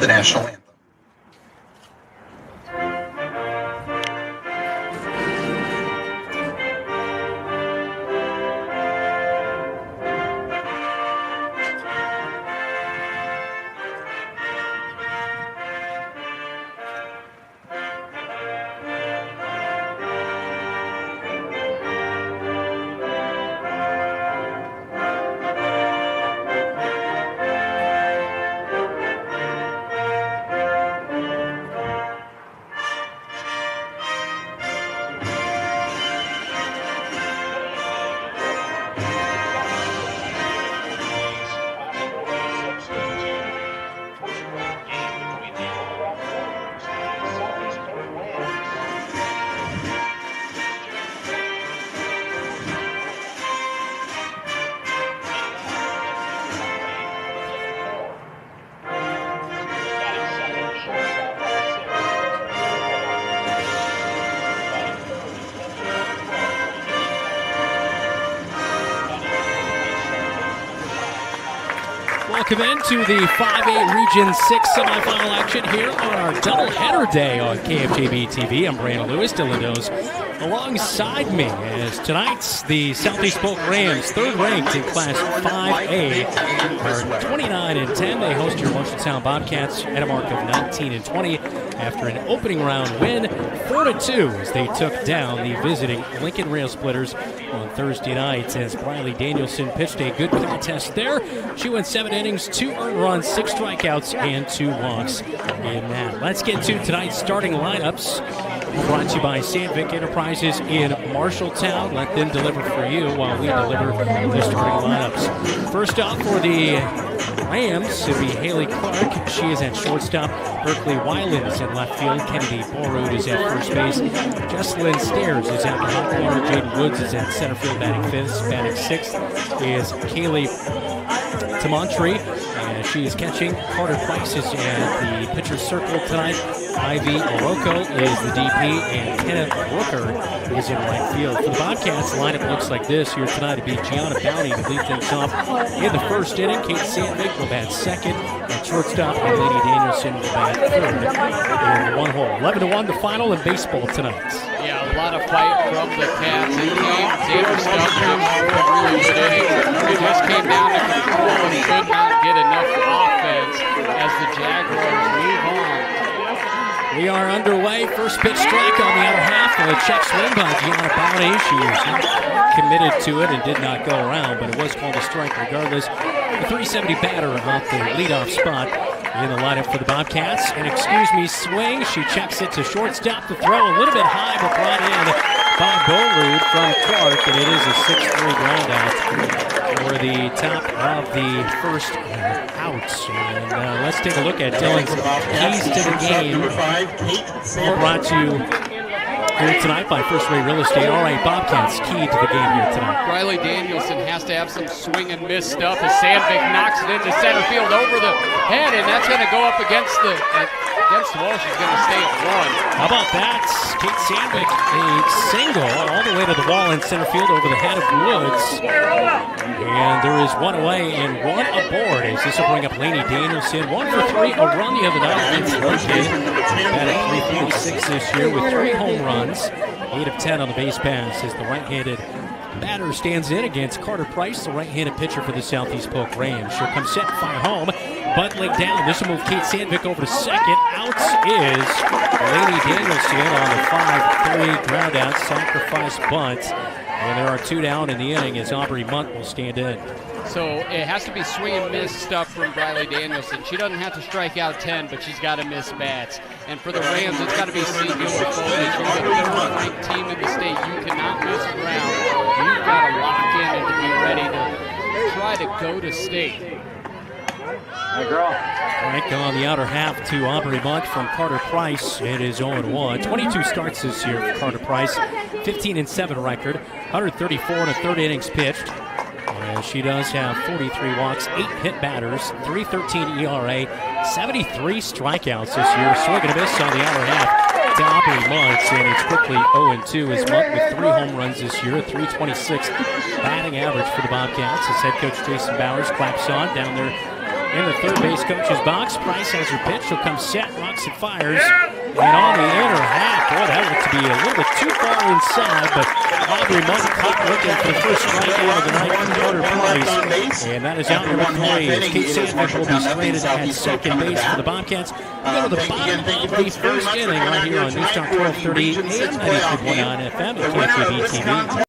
the national anthem. Welcome into the 5A Region 6 semifinal action here on our doubleheader day on KFJB-TV. I'm Brandon Lewis, Dylan Does alongside me as tonight's the Southeast Polk Rams, third ranked in Class 5A, are 29-10. They host your Marshalltown Bobcats at a mark of 19-20 after an opening round win, 4-2, as they took down the visiting Lincoln Rail Splitters on Thursday night. As Briley Danielson pitched a good contest there. She went 7 innings, 2 earned runs, 6 strikeouts, and 2 walks in that. Let's get to tonight's starting lineups. Brought to you by Sandvik Enterprises in Marshalltown. Let them deliver for you while we deliver the starting lineups. First off for the Rams, it'll be Haley Clark. She is at shortstop. Berkeley Weiland is at left field. Kennedy Borrud is at first base. Jesselyn Stairs is at the hot corner. Jaden Woods is at center field, batting fifth. Batting sixth is Kaylee Tamantri, and she is catching. Carter Price is at the pitcher's circle tonight. Ivy Oroko is the DP, and Kenneth Brooker is in right field. For the Bobcats, the lineup looks like this here tonight. It'll be Gianna Bounty to lead things off in the first inning. Kate Sandvik will bat second. At shortstop, and Lady Danielson will bat third in one hole. 11-1 the final in baseball tonight. Yeah, a lot of fight from the Cats. It came, Xavier Stubb really good inning. It just came down to control and could not get enough offense as the Jaguars move on. We are underway. First pitch strike on the outer half. A check swing by Gianna Bounty. She was not committed to it and did not go around, but it was called a strike regardless. A 370 batter off the leadoff spot in the lineup for the Bobcats. And excuse me, swing. She checks it to shortstop. The throw a little bit high, but brought in by Borrud from Clark, and it is a 6-3 ground out for the top of the first out. And let's take a look at Dylan's keys to the game. All brought to you here tonight by First Rate Real Estate. All right, Bobcats, key to the game here tonight. Riley Danielson has to have some swing and miss stuff as Sandvik knocks it into center field over the head, and that's going to go up against the wall. She's going to stay at one. How about that? Kate Sandvik, a single all the way to the wall in center field over the head of Woods. And there is one away and one aboard as this will bring up Lainey Danielson. 1 for 3, a run the other night against Lincoln. Batted .346 this year with 3 home runs. 8 of 10 on the base pass as the right-handed batter stands in against Carter Price, the right-handed pitcher for the Southeast Polk Rams. She'll come set, fire home. Butt leg down. This will move Kate Sandvik over to second. Out is Lady Danielson on the 5-3 ground out sacrifice bunt. And there are 2 down in the inning as Aubrey Munt will stand in. So it has to be swing and miss stuff from Briley Danielson. She doesn't have to strike out 10, but she's got to miss bats. And for the Rams, it's got to be singular focus. You're the third-ranked team in the state. You cannot mess around. You've got to lock in and be ready to try to go to state. Hey, girl. Strike on the outer half to Aubrey Munt from Carter Price. It is 0-1. 22 starts this year for Carter Price. 15-7 record. 134 in the third innings pitched. She does have 43 walks, 8 hit batters, 3.13 ERA, 73 strikeouts this year. Swing and a miss on the outer half to Aubrey Munt, and it's quickly 0-2 as Munt with 3 home runs this year, 326 batting average for the Bobcats as head coach Jason Bowers claps on down there in the third base coach's box. Price has her pitch. She'll come set, rocks and fires. And on the inner half, boy, that looked to be a little bit too far inside, but Aubrey Monk caught looking for the first strikeout of the night from Carter Price. And that is out number 3. As Kate Sandvik will be stranded at second base for the Bobcats. We go to the bottom of the first inning right here on Newstalk 1230 and 93.9 FM at KFJB-TV.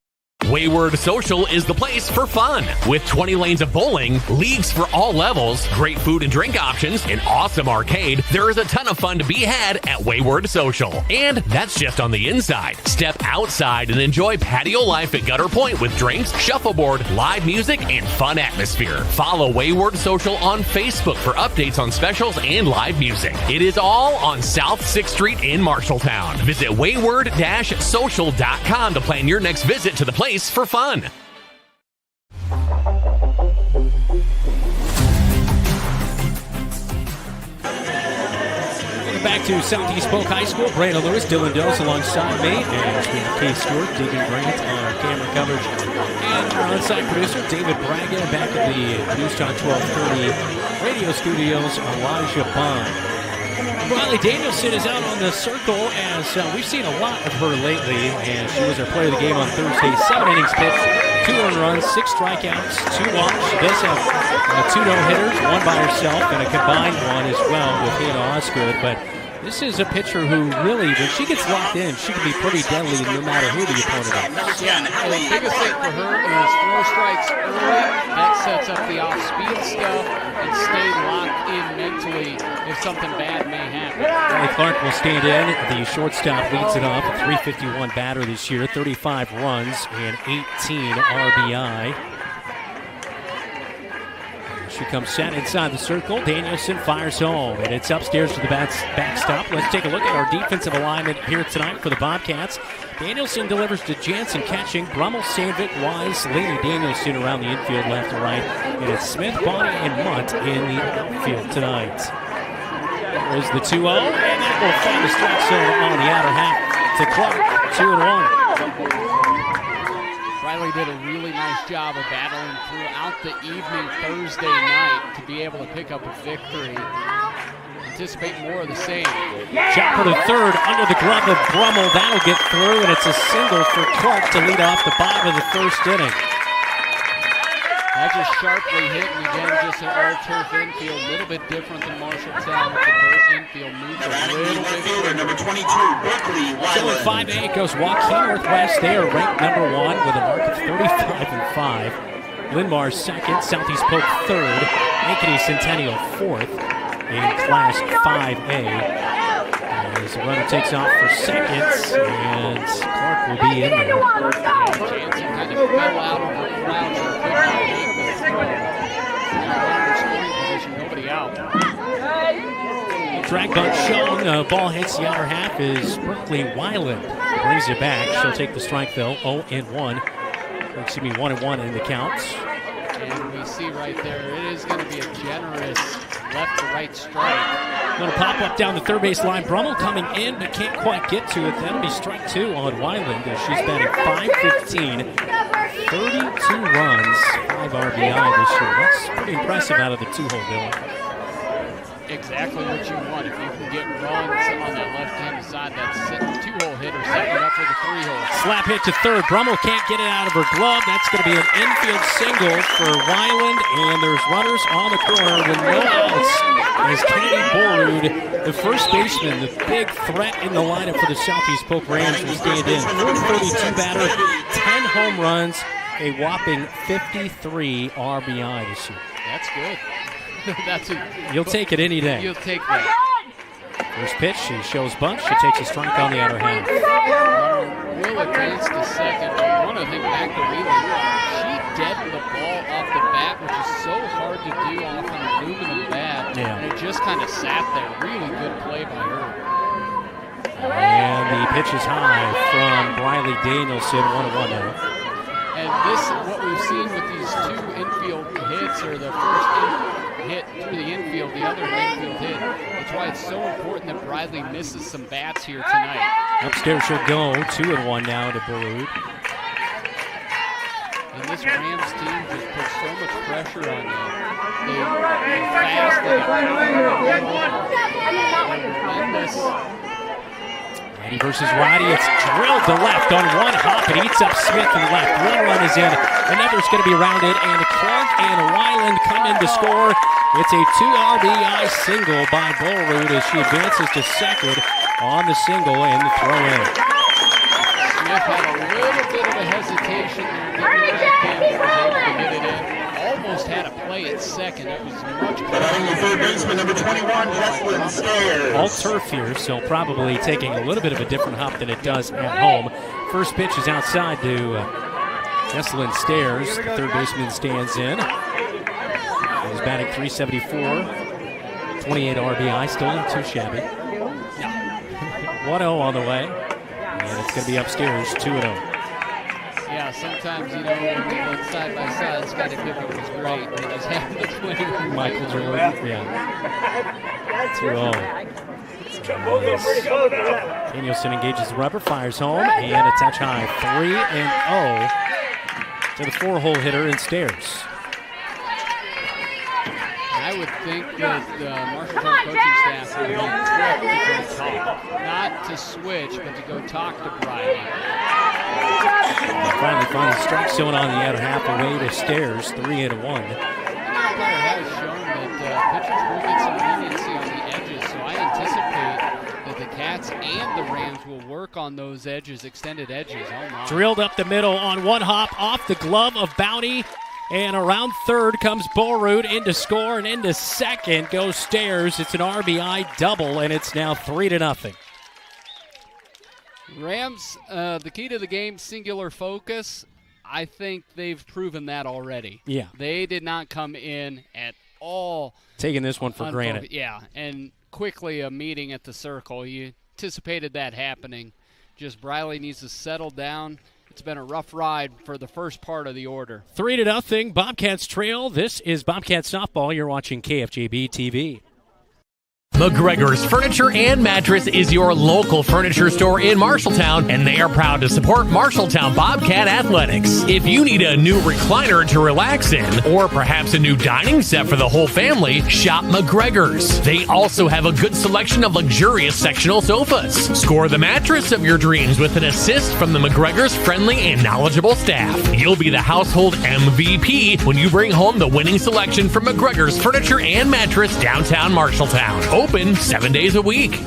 Wayward Social is the place for fun. With 20 lanes of bowling, leagues for all levels, great food and drink options, an awesome arcade, there is a ton of fun to be had at Wayward Social. And that's just on the inside. Step outside and enjoy patio life at Gutter Point with drinks, shuffleboard, live music, and fun atmosphere. Follow Wayward Social on Facebook for updates on specials and live music. It is all on South 6th Street in Marshalltown. Visit wayward-social.com to plan your next visit to the place for fun. Back to Southeast Polk High School. Brandon Lewis, Dylan Dose alongside me, and we have Kay Stewart, Deacon Grant on our camera coverage, and our on-site producer, David Braga, back at the Newstalk 1230 radio studios, Elijah Bond. Riley Danielson is out on the circle as we've seen a lot of her lately, and she was our player of the game on Thursday. 7 innings pitched, 2 earned runs, 6 strikeouts, 2 walks. She does have 2 no-hitters, 1 by herself, and a combined 1 as well with Hannah Osgood. But this is a pitcher who really, when she gets locked in, she can be pretty deadly no matter who the opponent is. Yeah, the biggest thing for her is throw strikes early. That sets up the off-speed stuff and stay locked in mentally if something bad may happen. Riley Clark will stand in. The shortstop leads it off. A .351 batter this year, 35 runs and 18 RBI. She comes set inside the circle. Danielson fires home, and it's upstairs to the backstop. Let's take a look at our defensive alignment here tonight for the Bobcats. Danielson delivers to Jansen catching. Brummel, Sandvik, Wise, Lady Danielson around the infield left to right. And it's Smith, Bonnie, and Munt in the outfield tonight. There's the 2-0, and that will find the strike zone on the outer half to Clark. 2-1. Riley did a really nice job of battling throughout the evening Thursday night to be able to pick up a victory. Anticipate more of the same. Shot for the third under the glove of Brummel. That'll get through, and it's a single for Clark to lead off the bottom of the first inning. That just sharply hit, and again, just an all-turf infield, a little bit different than Marshalltown with the dirt infield moves a little bit quicker. Number 22, Berkeley So in 5A goes Joaquin Northwest. They are ranked number 1 with a mark of 35-5. Linn-Mar second, Southeast Polk third, Ankeny Centennial fourth in Class 5A. As the runner takes off for seconds, and Clark will be in there. Jansen kind of fell out of the crouch and couldn't make the throw. Nobody out. Drag bunt shown. Ball hits the outer half is Berkeley Weiland. Brings it back. She'll take the strike though. 0-1. Excuse me, 1-1 in the count. And we see right there, it is going to be a generous left to right strike. Little pop up down the third base line. Brummel coming in, but can't quite get to it. That'll be strike 2 on Weiland as she's batting .515, 32 runs, 5 RBI this year. That's pretty impressive out of the 2-hole, Dylan. Exactly what you want. If you can get runs on that left-hand side, that's 2-hole hitter setting it up for the 3-hole. Slap hit to third. Brummel can't get it out of her glove. That's going to be an infield single for Weiland, and there's runners on the corner with no outs as Kennedy Borrud, the first baseman, the big threat in the lineup for the Southeast Polk Rams, will stand in. 432 batter, 10 home runs, a whopping 53 RBI this year. That's good. You'll take it any day. You'll take that. First pitch, she shows bunt. She takes a strike on the outer half. Will advance to second. One of the things back to Wheeler, she deadened the ball off the bat, which is so hard to do off an aluminum bat. Yeah. And it just kind of sat there. Really good play by her. And the pitch is high from Riley Danielson, 1-1 now. And this, what we've seen with these 2 infield hits, or the first hit through the infield, the other infield hit. That's why it's so important that Bradley misses some bats here tonight. Upstairs she'll go, 2-1 now to Borrud. And this Rams team just puts so much pressure on you. They're fast, relentless. Eddie versus Roddy. It's drilled to left on one hop. It eats up Smith to the left. One run is in. Another's going to be rounded, and Clark and Weiland come in to score. It's a 2 RBI single by Bullroot as she advances to second on the single and the throw in. Smith had a little bit of a hesitation there, getting the backhand, to get it in. Almost had a play at second. It was much closer. Third baseman, number 21, Jesslyn Stairs. All turf here, so probably taking a little bit of a different hop than it does at home. First pitch is outside to Jesslyn Stairs. The third baseman stands in. He's batting .374, 28 RBI, still not too shabby. 1-0 on the way, and it's going to be upstairs, 2-0. Yeah, sometimes, when they look side by side, Scottie Pippen was great. They just happened to play Michael Jordan, yeah. 2-0. Danielson engages the rubber, fires home, and a touch high. 3-0 to the 4-hole hitter in Stairs. I would think that the Marshalltown coaching staff would be quick to go talk. Not to switch, but to go talk to Briley. Finally finds the strike zone on the outer half away to Stairs, 3-1. The umpire has shown that pitchers will get some leniency on the edges, so I anticipate that the Cats and the Rams will work on those edges, extended edges. Oh my. Drilled up the middle on one hop off the glove of Bounty. And around third comes Bullroot into score, and into second goes Stairs. It's an RBI double, and it's now 3-0. Rams, the key to the game, singular focus. I think they've proven that already. Yeah. They did not come in at all. Taking this one for granted. Yeah, and quickly a meeting at the circle. You anticipated that happening. Just Briley needs to settle down. It's been a rough ride for the first part of the order. 3-0, Bobcats trail. This is Bobcat Softball. You're watching KFJB-TV. McGregor's Furniture and Mattress is your local furniture store in Marshalltown, and they are proud to support Marshalltown Bobcat Athletics. If you need a new recliner to relax in, or perhaps a new dining set for the whole family, shop McGregor's. They also have a good selection of luxurious sectional sofas. Score the mattress of your dreams with an assist from the McGregor's friendly and knowledgeable staff. You'll be the household MVP when you bring home the winning selection from McGregor's Furniture and Mattress downtown Marshalltown. Open 7 days a week.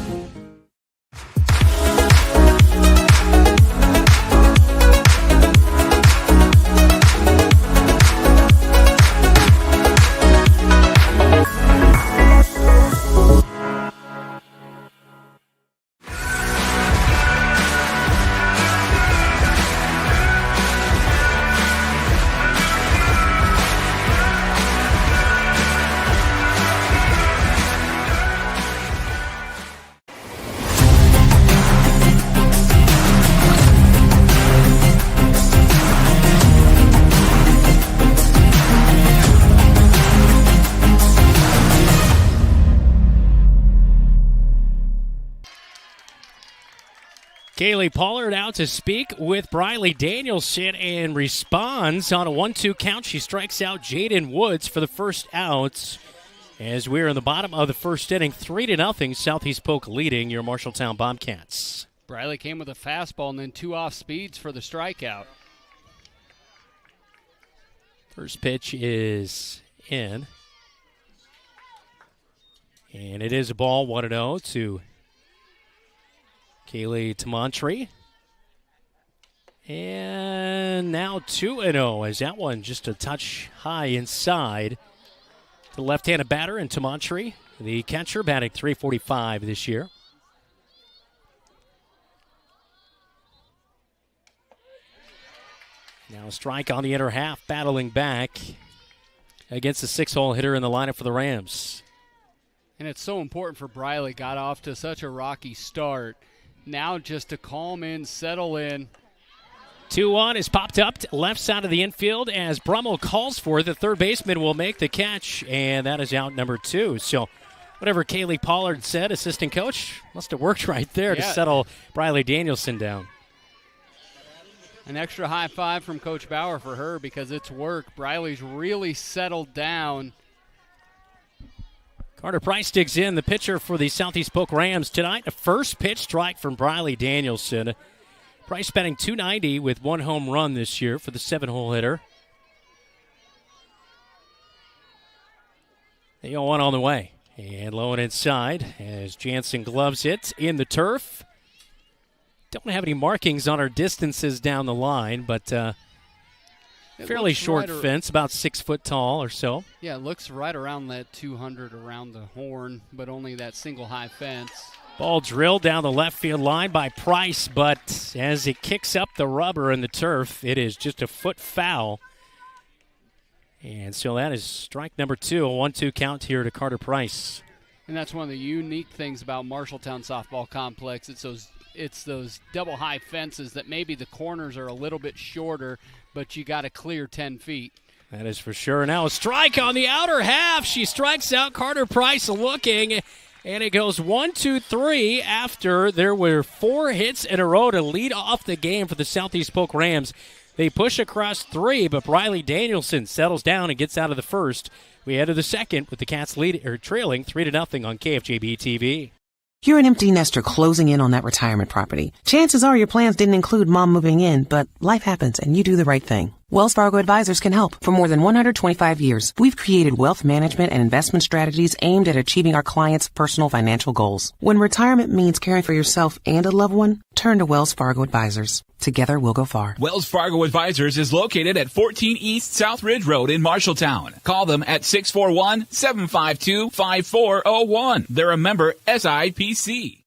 Kaylee Pollard out to speak with Briley Danielson and responds on a 1-2 count. She strikes out Jaden Woods for the first out as we're in the bottom of the first inning. 3-0, Southeast Polk leading your Marshalltown Bobcats. Briley came with a fastball and then 2 off speeds for the strikeout. First pitch is in. And it is a ball, 1-0 to Kaylee Tamontry. And now 2-0 as that one just a touch high inside. The left-handed batter in Tamontry, the catcher, batting .345 this year. Now a strike on the inner half, battling back against the 6-hole hitter in the lineup for the Rams. And it's so important for Briley. Got off to such a rocky start. Now just to calm in, settle in. 2-1 is popped up to left side of the infield as Brummel calls for it. The third baseman will make the catch, and that is out number 2. So whatever Kaylee Pollard said, assistant coach, must have worked right there to settle Briley Danielson down. An extra high five from Coach Bauer for her because it's work. Briley's really settled down. Carter Price digs in, the pitcher for the Southeast Polk Rams tonight. A first pitch strike from Briley Danielson. Price batting .290 with 1 home run this year for the 7-hole hitter. The 0-1 on the way. And low and inside as Jansen gloves it in the turf. Don't have any markings on our distances down the line, but fairly short fence, about 6 foot tall or so. Yeah, it looks right around that 200 around the horn, but only that single high fence. Ball drilled down the left field line by Price, but as it kicks up the rubber in the turf, it is just a foot foul. And so that is strike number 2, a 1-2 count here to Carter Price. And that's one of the unique things about Marshalltown Softball Complex. It's those double high fences that maybe the corners are a little bit shorter, but you got to clear 10 feet. That is for sure. Now a strike on the outer half. She strikes out. Carter Price looking, and it goes 1-2-3 after there were 4 hits in a row to lead off the game for the Southeast Polk Rams. They push across 3, but Briley Danielson settles down and gets out of the first. We head to the second with the Cats trailing 3-0 on KFJB-TV. You're an empty nester closing in on that retirement property. Chances are your plans didn't include mom moving in, but life happens and you do the right thing. Wells Fargo Advisors can help. For more than 125 years, we've created wealth management and investment strategies aimed at achieving our clients' personal financial goals. When retirement means caring for yourself and a loved one, turn to Wells Fargo Advisors. Together, we'll go far. Wells Fargo Advisors is located at 14 East South Ridge Road in Marshalltown. Call them at 641-752-5401. They're a member SIPC.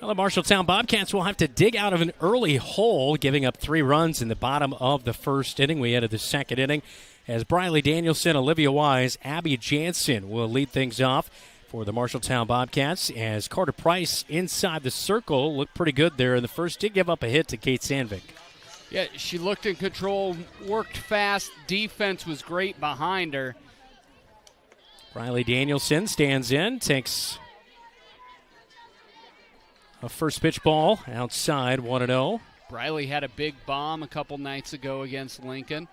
Well, the Marshalltown Bobcats will have to dig out of an early hole, giving up 3 runs in the bottom of the first inning. We head to the second inning as Briley Danielson, Olivia Wise, Abby Jansen will lead things off for the Marshalltown Bobcats as Carter Price inside the circle looked pretty good there in the first. Did give up a hit to Kate Sandvik. Yeah, she looked in control, worked fast. Defense was great behind her. Briley Danielson stands in, takes a first pitch ball outside, 1-0. Briley had a big bomb a couple nights ago against Lincoln.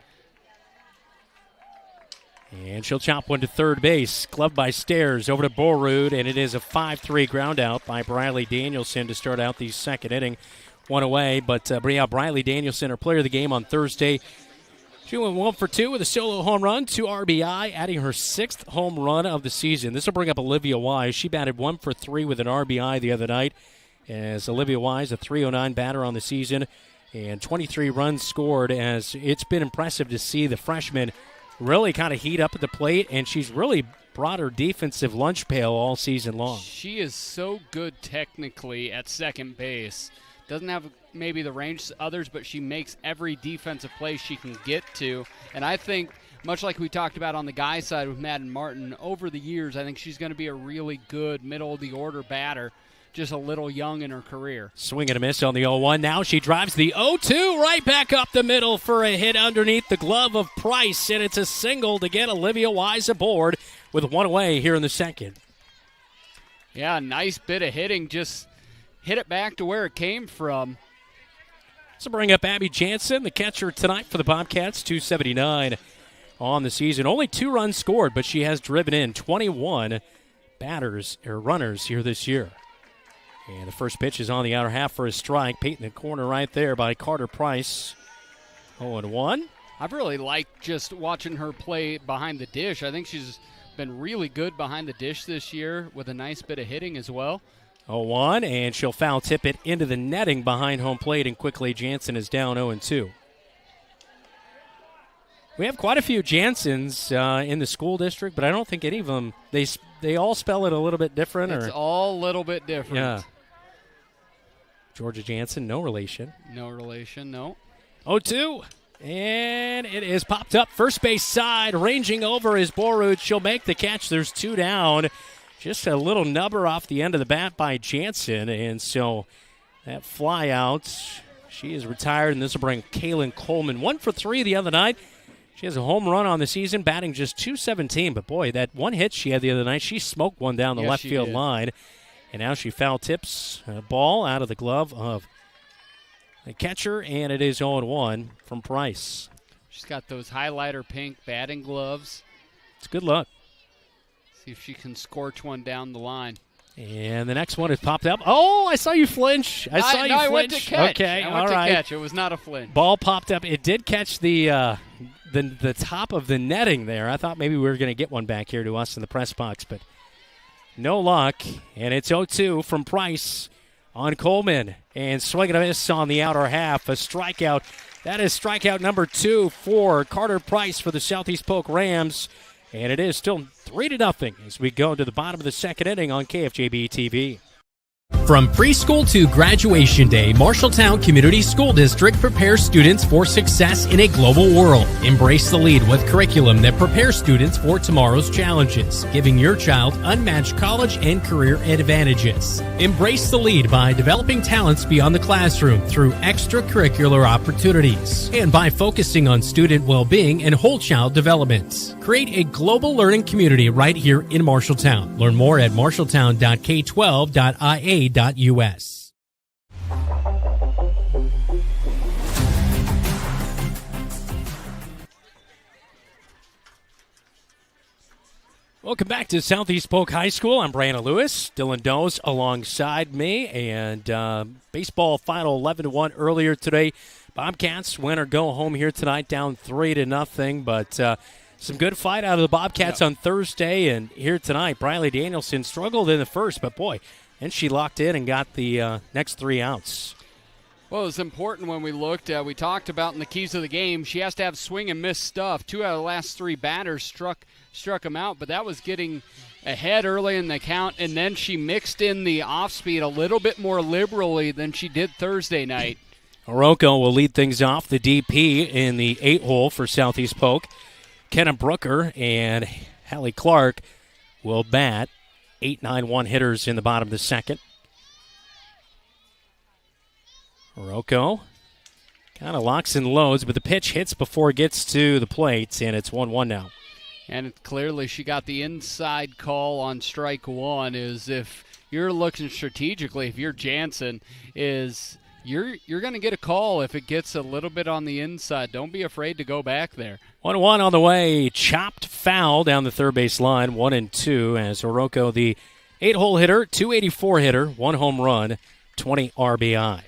And she'll chop one to third base. Gloved by Stairs over to Borrud, and it is a 5-3 ground out by Briley Danielson to start out the second inning. 1 away, but Briley Danielson, her player of the game on Thursday. She went 1 for 2 with a solo home run, 2 RBI, adding her 6th home run of the season. This will bring up Olivia Wise. She batted 1 for 3 with an RBI the other night. As Olivia Wise, a .309 batter on the season, and 23 runs scored. As it's been impressive to see the freshman really kind of heat up at the plate, and she's really brought her defensive lunch pail all season long. She is so good technically at second base. Doesn't have maybe the range others, but she makes every defensive play she can get to. And I think, much like we talked about on the guy side with Madden Martin, over the years, I think she's going to be a really good middle-of-the-order batter. Just a little young in her career. Swing and a miss on the 0-1. Now she drives the 0-2 right back up the middle for a hit underneath the glove of Price, and it's a single to get Olivia Wise aboard with 1 away here in the second. Yeah, nice bit of hitting. Just hit it back to where it came from. So bring up Abby Jansen, the catcher tonight for the Bobcats, .279 on the season. Only 2 runs scored, but she has driven in 21 runners here this year. And the first pitch is on the outer half for a strike. Peyton in the corner right there by Carter Price. 0-1. I've really liked just watching her play behind the dish. I think she's been really good behind the dish this year with a nice bit of hitting as well. 0-1, and she'll foul tip it into the netting behind home plate, and quickly Jansen is down 0-2. We have quite a few Jansens in the school district, but I don't think any of them, they all spell it a little bit different. It's all a little bit different. Yeah. Georgia Jansen, no relation. No relation, no. 0-2, and it is popped up first base side. Ranging over is Borrud. She'll make the catch. There's 2 down. Just a little nubber off the end of the bat by Jansen, and so that fly out, she is retired, and this will bring Kaylin Coleman. 1 for 3 the other night. She has a home run on the season, batting just .217. But, boy, that one hit she had the other night, she smoked one down the left field line. And now she foul tips a ball out of the glove of the catcher, and it is 0-1 from Price. She's got those highlighter pink batting gloves. It's good luck. See if she can scorch one down the line. And the next one has popped up. Oh, I saw you flinch. I saw you flinch. I went to catch. Okay, I went all right. to catch. It was not a flinch. Ball popped up. It did catch the top of the netting there. I thought maybe we were going to get one back here to us in the press box, but no luck. And it's 0-2 from Price on Coleman. And swing and a miss on the outer half. A strikeout. That is strikeout number 2 for Carter Price for the Southeast Polk Rams. And it is still 3-0 as we go to the bottom of the second inning on KFJB-TV. From preschool to graduation day, Marshalltown Community School District prepares students for success in a global world. Embrace the lead with curriculum that prepares students for tomorrow's challenges, giving your child unmatched college and career advantages. Embrace the lead by developing talents beyond the classroom through extracurricular opportunities and by focusing on student well-being and whole child development. Create a global learning community right here in Marshalltown. Learn more at marshalltown.k12.ia.us. Welcome back to Southeast Polk High School. I'm Brandon Lewis. Dylan Does alongside me. And baseball final 11-1 earlier today. Bobcats win or go home here tonight down 3-0. But some good fight out of the Bobcats on Thursday. And here tonight, Briley Danielson struggled in the first. But, boy, and she locked in and got the next 3 outs. Well, it's important when we looked. We talked about in the keys of the game, she has to have swing and miss stuff. 2 out of the last 3 batters struck him out, but that was getting ahead early in the count, and then she mixed in the off-speed a little bit more liberally than she did Thursday night. Orozco will lead things off, the DP in the 8-hole for Southeast Polk. Kenna Brooker and Hallie Clark will bat. 8-9-1 hitters in the bottom of the second. Orozco kind of locks and loads, but the pitch hits before it gets to the plate, and it's 1-1 now. And clearly she got the inside call on strike one. Is if you're looking strategically, if you're Jansen, is you're going to get a call if it gets a little bit on the inside. Don't be afraid to go back there. 1-1 on the way. Chopped foul down the third base line. 1-2 as Orozco, the 8-hole hitter, 284 hitter, 1 home run, 20 RBI.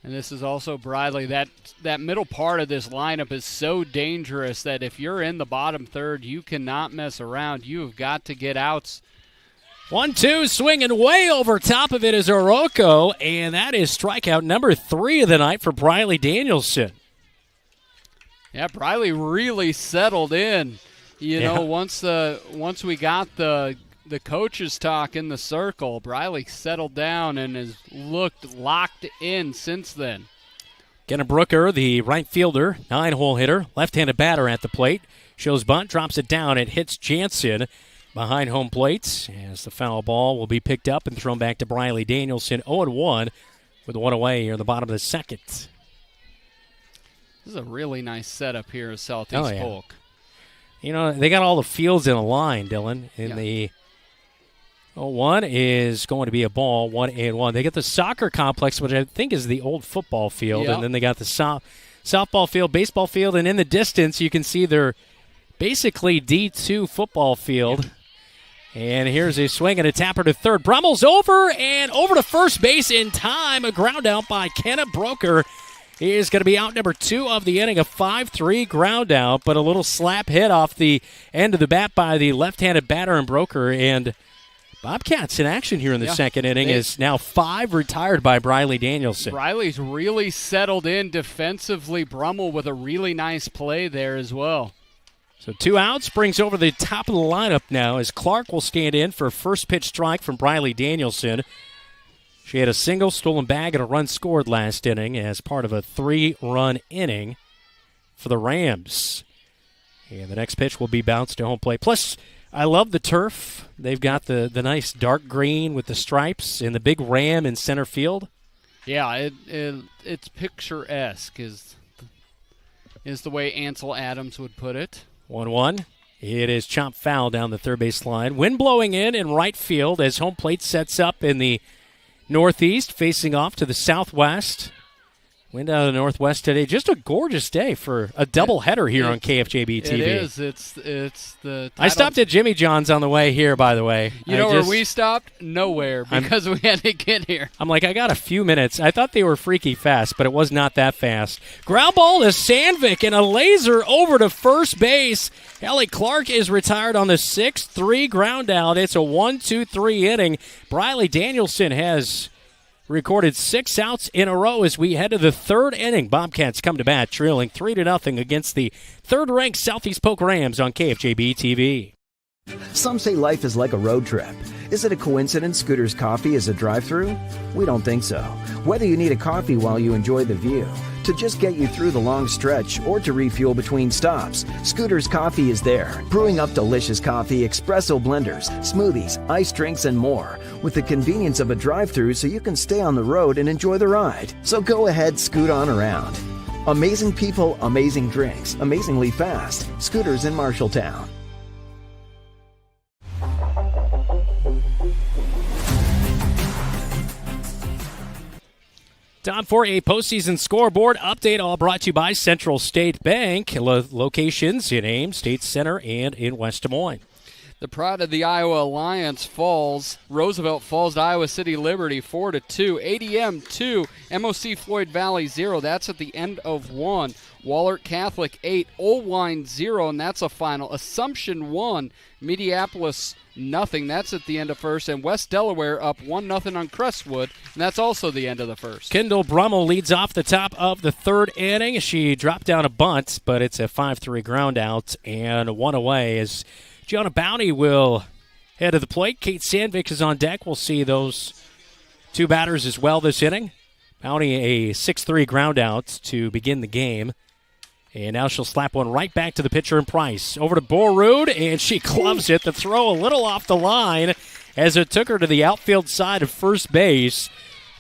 And this is also Briley. That middle part of this lineup is so dangerous that if you're in the bottom third, you cannot mess around. You have got to get outs. 1-2, swinging way over top of it is Orozco, and that is strikeout number 3 of the night for Briley Danielson. Yeah, Briley really settled in. You know, once we got the coaches talk in the circle, Briley settled down and has looked locked in since then. Kenna Brooker, the right fielder, 9-hole hitter, left-handed batter at the plate. Shows bunt, drops it down. It hits Jansen behind home plate as the foul ball will be picked up and thrown back to Briley Danielson. 0-1 with 1 away here in the bottom of the second. This is a really nice setup here at Southeast Polk. You know, they got all the fields in a line, Dylan. The 0-1 is going to be a ball, 1-1. They get the soccer complex, which I think is the old football field, and then they got the softball field, baseball field, and in the distance you can see their basically D2 football field. And here's a swing and a tapper to third. Brummel's over and over to first base in time. A ground out by Kenna Brooker. He is going to be out number 2 of the inning, a 5-3 ground out, but a little slap hit off the end of the bat by the left-handed batter and Brooker. And Bobcats in action here in the second inning is now 5 retired by Briley Danielson. Briley's really settled in defensively. Brummel with a really nice play there as well. So 2 outs brings over the top of the lineup now as Clark will stand in for a first pitch strike from Briley Danielson. She had a single, stolen bag, and a run scored last inning as part of a 3-run inning for the Rams. And the next pitch will be bounced to home plate. Plus, I love the turf. They've got the nice dark green with the stripes and the big ram in center field. Yeah, it's picturesque is is the way Ansel Adams would put it. 1-1. It is chop foul down the third base line. Wind blowing in right field as home plate sets up in the northeast, facing off to the southwest. Wind out of the northwest today. Just a gorgeous day for a doubleheader here on KFJB-TV. It is. It's the title. I stopped at Jimmy John's on the way here, by the way. You know where we stopped? Nowhere, because we had to get here. I'm like, I got a few minutes. I thought they were freaky fast, but it was not that fast. Ground ball to Sandvik and a laser over to first base. Ellie Clark is retired on the 6-3 ground out. It's a 1-2-3 inning. Briley Danielson has recorded 6 outs in a row as we head to the third inning. Bobcats come to bat, trailing 3-0 against the third-ranked Southeast Polk Rams on KFJB-TV. Some say life is like a road trip. Is it a coincidence Scooter's Coffee is a drive-thru? We don't think so. Whether you need a coffee while you enjoy the view, to just get you through the long stretch, or to refuel between stops, Scooter's Coffee is there, brewing up delicious coffee, espresso blenders, smoothies, iced drinks, and more, with the convenience of a drive-thru so you can stay on the road and enjoy the ride. So go ahead, scoot on around. Amazing people, amazing drinks, amazingly fast. Scooters in Marshalltown. Time for a postseason scoreboard update, all brought to you by Central State Bank. Locations in Ames, State Center, and in West Des Moines. The pride of the Iowa Alliance falls. Roosevelt falls to Iowa City Liberty 4-2. ADM 2, MOC Floyd Valley 0. That's at the end of 1. Wahlert Catholic 8, Olwine 0, and that's a final. Assumption 1, Mediapolis 0. That's at the end of first. And West Delaware up 1-0 on Crestwood, and that's also the end of the first. Kendall Brummel leads off the top of the third inning. She dropped down a bunt, but it's a 5-3 ground out and one away as Gianna Bounty will head to the plate. Kate Sandvik is on deck. We'll see those two batters as well this inning. Bounty a 6-3 ground out to begin the game. And now she'll slap one right back to the pitcher in Price. Over to Borrud, and she clubs it. The throw a little off the line as it took her to the outfield side of first base.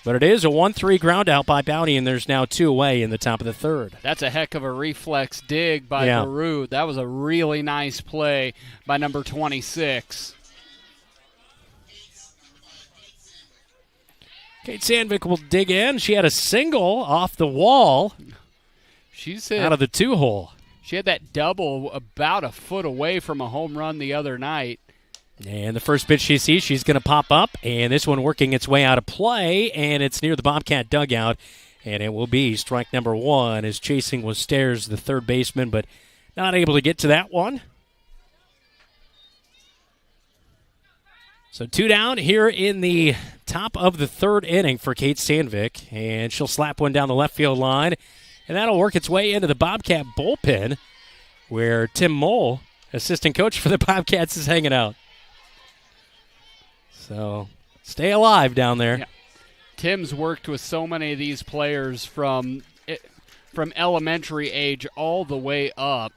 But it is a 1-3 ground out by Bounty, and there's now 2 away in the top of the third. That's a heck of a reflex dig by Borrud. That was a really nice play by number 26. Kate Sandvik will dig in. She had a single off the wall. She's out of the 2-hole. She had that double about a foot away from a home run the other night. And the first pitch she sees, she's going to pop up. And this one working its way out of play. And it's near the Bobcat dugout. And it will be strike number 1 as chasing was Stairs, the third baseman, but not able to get to that one. So 2 down here in the top of the third inning for Kate Sandvik. And she'll slap one down the left field line. And that'll work its way into the Bobcat bullpen where Tim Mole, assistant coach for the Bobcats, is hanging out. So stay alive down there. Yeah. Tim's worked with so many of these players from elementary age all the way up.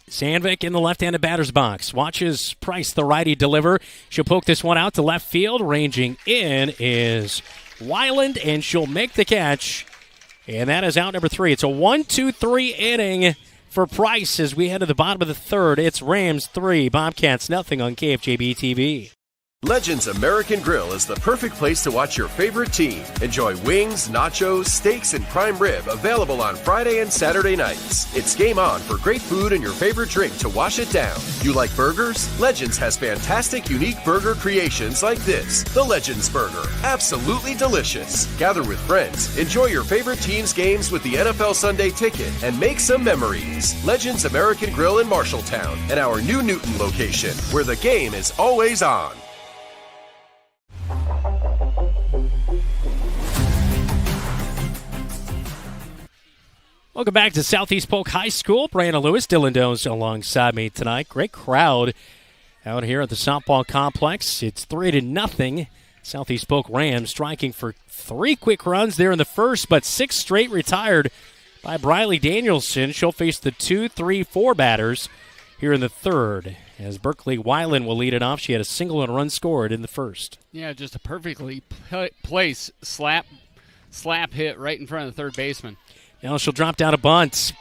Sandvik in the left-handed batter's box. Watches Price, the righty, deliver. She'll poke this one out to left field. Ranging in is Weiland, and she'll make the catch. And that is out number 3. It's a 1-2-3 inning for Price as we head to the bottom of the third. It's Rams 3, Bobcats nothing on KFJB-TV. Legends American Grill is the perfect place to watch your favorite team. Enjoy wings, nachos, steaks, and prime rib available on Friday and Saturday nights. It's game on for great food and your favorite drink to wash it down. You like burgers? Legends has fantastic, unique burger creations like this. The Legends Burger. Absolutely delicious. Gather with friends, enjoy your favorite team's games with the NFL Sunday Ticket, and make some memories. Legends American Grill in Marshalltown and our new Newton location, where the game is always on. Welcome back to Southeast Polk High School. Brandon Lewis, Dylan Dones alongside me tonight. Great crowd out here at the softball complex. It's 3-0. Southeast Polk Rams striking for 3 quick runs there in the first, but 6 straight retired by Briley Danielson. She'll face the 2, 3, 4 batters here in the third, as Berkeley Weiland will lead it off. She had a single and a run scored in the first. Yeah, just a perfectly placed slap hit right in front of the third baseman. Now she'll drop down a bunt.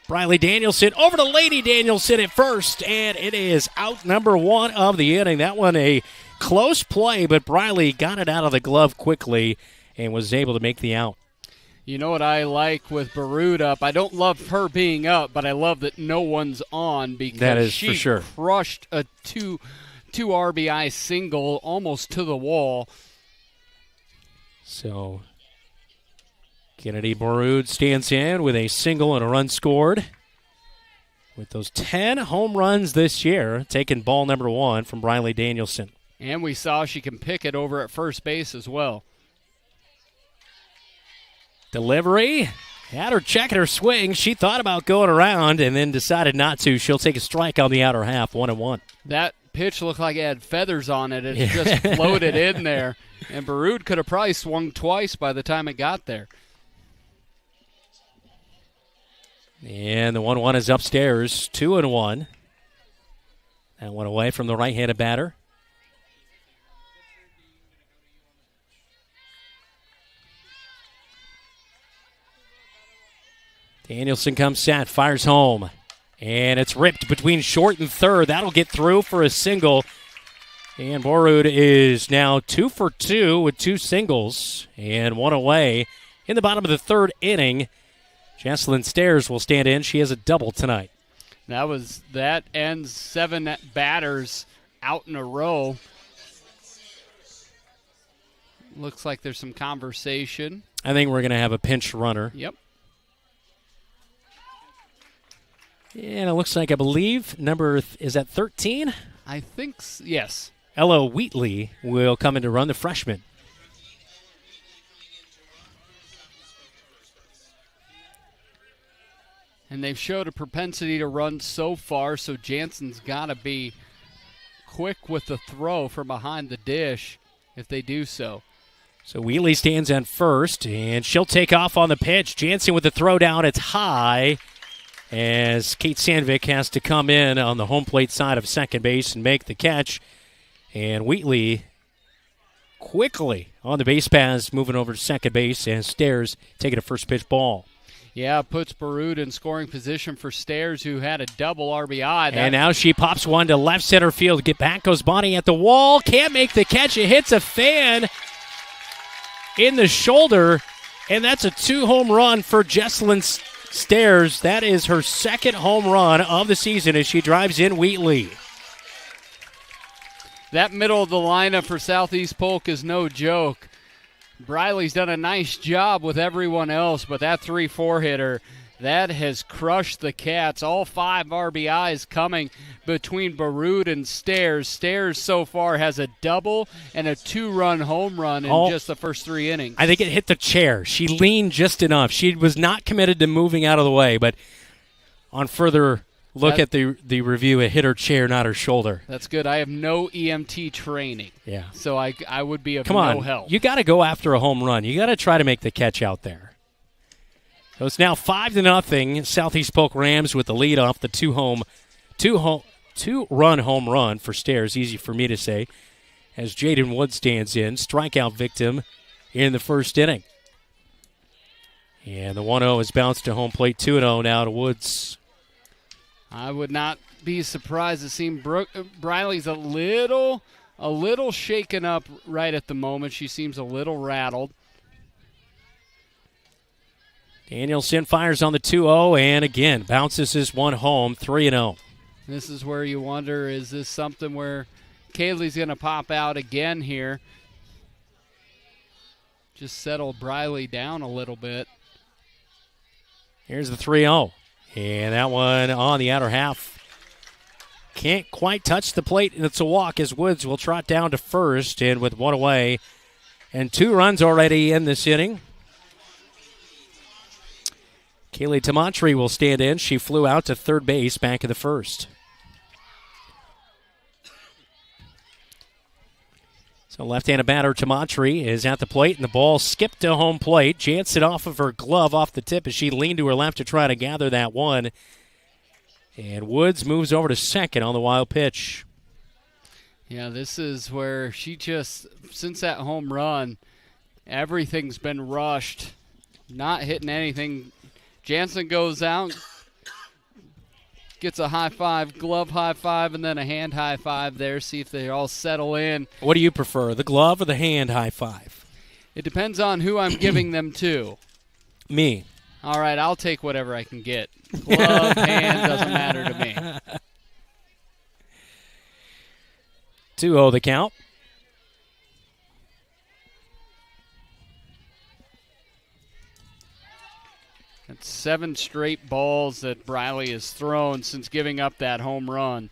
Briley Danielson over to Lady Danielson at first, and it is out number 1 of the inning. That one a close play, but Briley got it out of the glove quickly and was able to make the out. You know what I like with Baroud up? I don't love her being up, but I love that no one's on because that is she for sure. Crushed a two RBI single almost to the wall. So Kennedy Baroud stands in with a single and a run scored. With those 10 home runs this year, taking ball number 1 from Briley Danielson. And we saw she can pick it over at first base as well. Delivery. Had her checking her swing. She thought about going around and then decided not to. She'll take a strike on the outer half, 1-1. That pitch looked like it had feathers on it. It just floated in there. And Baroud could have probably swung twice by the time it got there. And the 1-1 is upstairs, 2-1. That one away from the right-handed batter. Danielson comes set, fires home. And it's ripped between short and third. That'll get through for a single. And Baroud is now 2 for 2 with 2 singles and 1 away in the bottom of the 3rd inning. Jesslyn Stairs will stand in. She has a double tonight. That ends 7 batters out in a row. Looks like there's some conversation. I think we're going to have a pinch runner. Yep. And it looks like, I believe, is that 13? I think, yes. Ella Wheatley will come in to run, the freshman. And they've showed a propensity to run so far, so Jansen's got to be quick with the throw from behind the dish if they do so. So Wheatley stands on first, and she'll take off on the pitch. Jansen with the throw down. It's high as Kate Sandvik has to come in on the home plate side of second base and make the catch. And Wheatley quickly on the base paths, moving over to second base, and Stairs taking a first pitch ball. Yeah, puts Baroud in scoring position for Stairs, who had a double RBI. And now she pops one to left center field. Get back, goes Bonnie at the wall. Can't make the catch. It hits a fan in the shoulder, and that's a 2-home run for Jesslyn Stairs. That is her 2nd home run of the season as she drives in Wheatley. That middle of the lineup for Southeast Polk is no joke. Briley's done a nice job with everyone else, but that 3-4 hitter, that has crushed the Cats. All 5 RBIs coming between Baroud and Stairs. Stairs so far has a double and a 2-run home run in just the first 3 innings. I think it hit the chair. She leaned just enough. She was not committed to moving out of the way, but on further look at the review, it hit her chair, not her shoulder. That's good. I have no EMT training. Yeah. So I would be of Come on. no help. You got to go after a home run. You got to try to make the catch out there. So it's now 5-0. Southeast Polk Rams with the lead off the 2-run home run for Stairs. Easy for me to say. As Jaden Wood stands in, strikeout victim in the first inning. And the 1-0 is bounced to home plate. 2-0 now to Woods. I would not be surprised to see Briley's a little shaken up right at the moment. She seems a little rattled. Danielson fires on the 2-0 and again bounces this one home, 3-0. This is where you wonder, is this something where Kaylee's going to pop out again here? Just settle Briley down a little bit. Here's the 3-0. And that one on the outer half. Can't quite touch the plate, and it's a walk as Woods will trot down to first, and with 1 away and 2 runs already in this inning. Kaylee Tamantri will stand in. She flew out to third base back in the first. So left-handed batter Tamantri is at the plate, and the ball skipped to home plate. Jansen off of her glove off the tip as she leaned to her left to try to gather that one. And Woods moves over to second on the wild pitch. Yeah, this is where she just, since that home run, everything's been rushed. Not hitting anything Jansen goes out, gets a high five, glove high five, and then a hand high five there. See if they all settle in. What do you prefer, the glove or the hand high five? It depends on who I'm giving them to. Me. All right, I'll take whatever I can get. Glove, hand, doesn't matter to me. 2-0 the count. That's 7 straight balls that Briley has thrown since giving up that home run.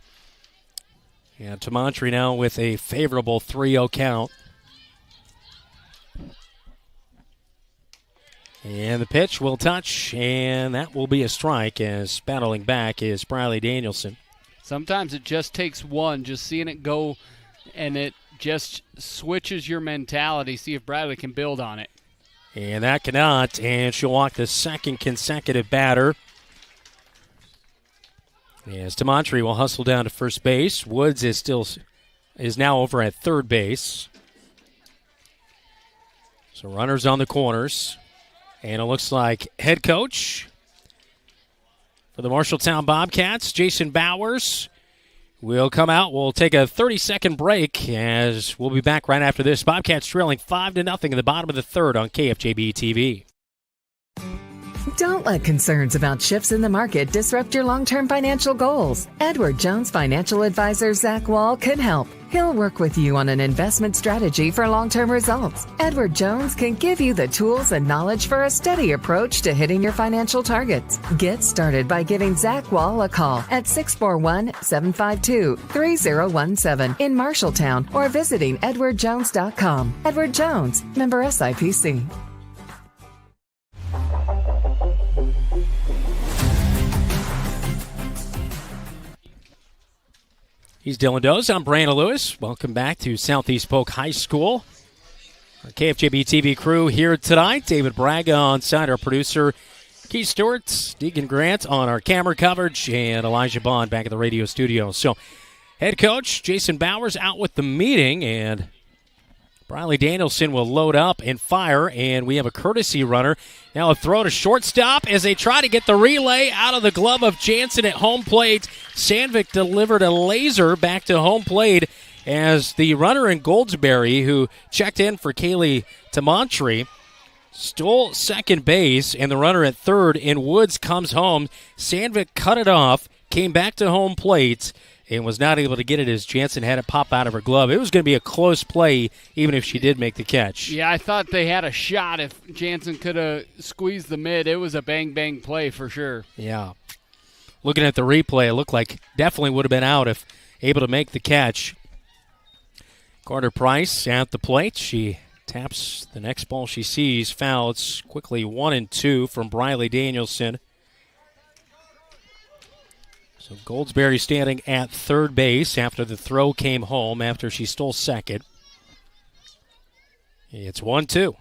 And Tamantri now with a favorable 3-0 count. And the pitch will touch, and that will be a strike as battling back is Briley Danielson. Sometimes it just takes one, just seeing it go, and it just switches your mentality. See if Briley can build on it. And that cannot, and she'll walk the second consecutive batter. As Tamantri will hustle down to first base. Woods is now over at third base. So runners on the corners. And it looks like head coach for the Marshalltown Bobcats, Jason Bowers, will come out. We'll take a 30-second break as we'll be back right after this. Bobcats trailing 5-0 in the bottom of the third on KFJB-TV. Don't let concerns about shifts in the market disrupt your long-term financial goals. Edward Jones financial advisor Zach Wall can help. He'll work with you on an investment strategy for long-term results. Edward Jones can give you the tools and knowledge for a steady approach to hitting your financial targets. Get started by giving Zach Wall a call at 641-752-3017 in Marshalltown or visiting edwardjones.com. Edward Jones, member SIPC. He's Dylan Doze. I'm Brandon Lewis. Welcome back to Southeast Polk High School. Our KFJB-TV crew here tonight. David Braga on side, our producer Keith Stewart, Deacon Grant on our camera coverage, and Elijah Bond back at the radio studio. So, head coach Jason Bowers out with the meeting, and Briley Danielson will load up and fire, and we have a courtesy runner. Now a throw to shortstop as they try to get the relay out of the glove of Jansen at home plate. Sandvik delivered a laser back to home plate as the runner in Goldsberry, who checked in for Kaylee Tamantri, stole second base, and the runner at third in Woods comes home. Sandvik cut it off, came back to home plate, and was not able to get it as Jansen had it pop out of her glove. It was going to be a close play even if she did make the catch. Yeah, I thought they had a shot if Jansen could have squeezed the mid. It was a bang-bang play for sure. Yeah. Looking at the replay, it looked like definitely would have been out if able to make the catch. Carter Price at the plate. She taps the next ball she sees. Foul. It's quickly 1-2 from Briley Danielson. So Goldsberry standing at third base after the throw came home after she stole second. It's 1-2.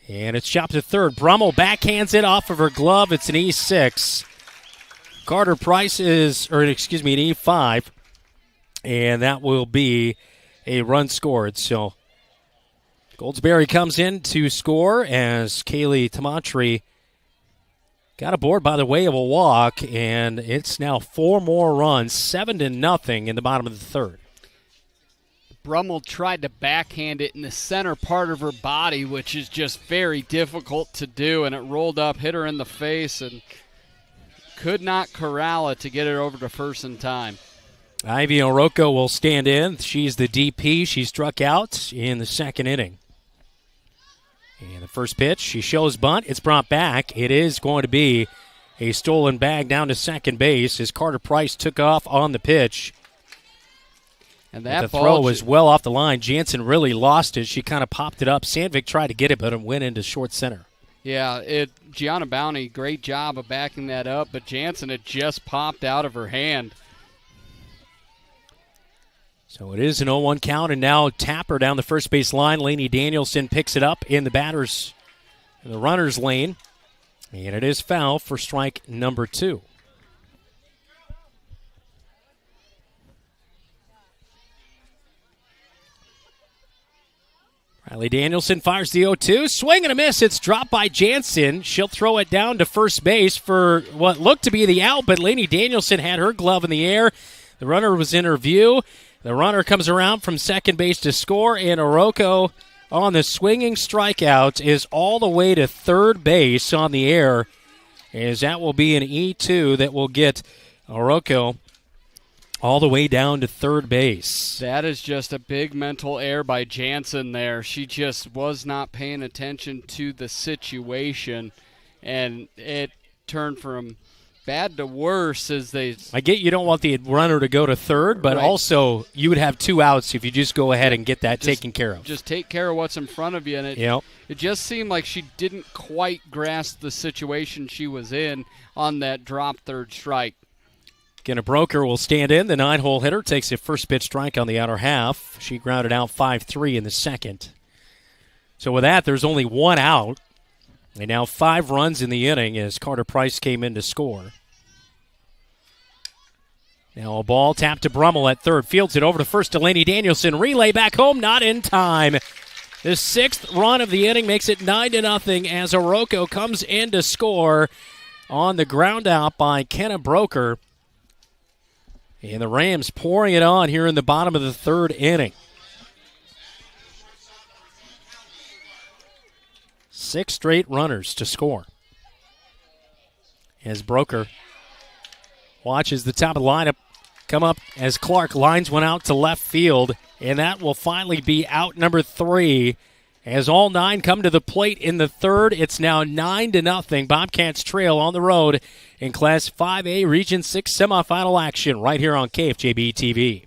And it's chopped to third. Brummel backhands it off of her glove. It's an E6. Carter Price an E5. And that will be a run scored. So Goldsberry comes in to score as Kaylee Tamantri got aboard by the way of a walk, and it's now 4 more runs, 7-0 in the bottom of the third. Brummel tried to backhand it in the center part of her body, which is just very difficult to do, and it rolled up, hit her in the face, and could not corral it to get it over to first in time. Ivy Oroko will stand in. She's the DP. She struck out in the second inning. And the first pitch, she shows bunt. It's brought back. It is going to be a stolen bag down to second base as Carter Price took off on the pitch. And that the throw was well off the line. Jansen really lost it. She kind of popped it up. Sandvik tried to get it, but it went into short center. Yeah, Gianna Bounty, great job of backing that up, but Jansen had just popped out of her hand. So it is an 0-1 count, and now Tapper down the first base line. Lainey Danielson picks it up in the runner's lane, and it is foul for strike number 2. Riley Danielson fires the 0-2. Swing and a miss. It's dropped by Jansen. She'll throw it down to first base for what looked to be the out, but Lainey Danielson had her glove in the air. The runner was in her view. The runner comes around from second base to score, and Orozco on the swinging strikeout is all the way to third base on the air, as that will be an E2 that will get Orozco all the way down to third base. That is just a big mental error by Jansen there. She just was not paying attention to the situation, and it turned from bad to worse as they... I get you don't want the runner to go to third, but also you would have 2 outs if you just go ahead and get that taken care of. Just take care of what's in front of you, and it just seemed like she didn't quite grasp the situation she was in on that drop third strike. Again, Broker will stand in. The 9-hole hitter takes a first pitch strike on the outer half. She grounded out 5-3 in the second. So with that, there's only 1 out. And now 5 runs in the inning as Carter Price came in to score. Now a ball tapped to Brummel at third. Fields it over to first to Lainey Danielson. Relay back home, not in time. The 6th run of the inning makes it 9-0 as Orozco comes in to score on the ground out by Kenna Broker. And the Rams pouring it on here in the bottom of the 3rd inning. 6 straight runners to score. As Broker watches the top of the lineup come up as Clark lines one out to left field. And that will finally be out number 3. As all 9 come to the plate in the 3rd, it's now 9-0. Bobcats trail on the road in Class 5A Region 6 semifinal action right here on KFJB-TV.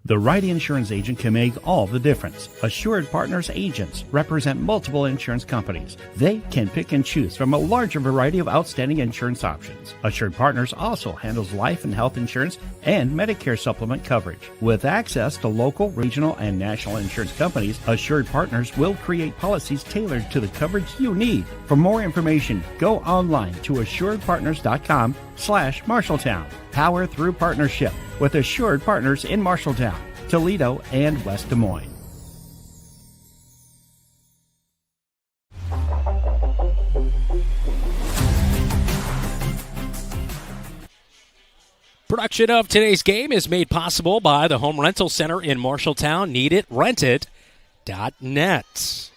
The right insurance agent can make all the difference. Assured Partners agents represent multiple insurance companies. They can pick and choose from a larger variety of outstanding insurance options. Assured Partners also handles life and health insurance and Medicare supplement coverage. With access to local, regional, and national insurance companies, Assured Partners will create policies tailored to the coverage you need. For more information, go online to assuredpartners.com/Marshalltown. Power through partnership with Assured Partners in Marshalltown, Toledo, and West Des Moines. Production of today's game is made possible by the Home Rental Center in Marshalltown. NeedItRentIt.net.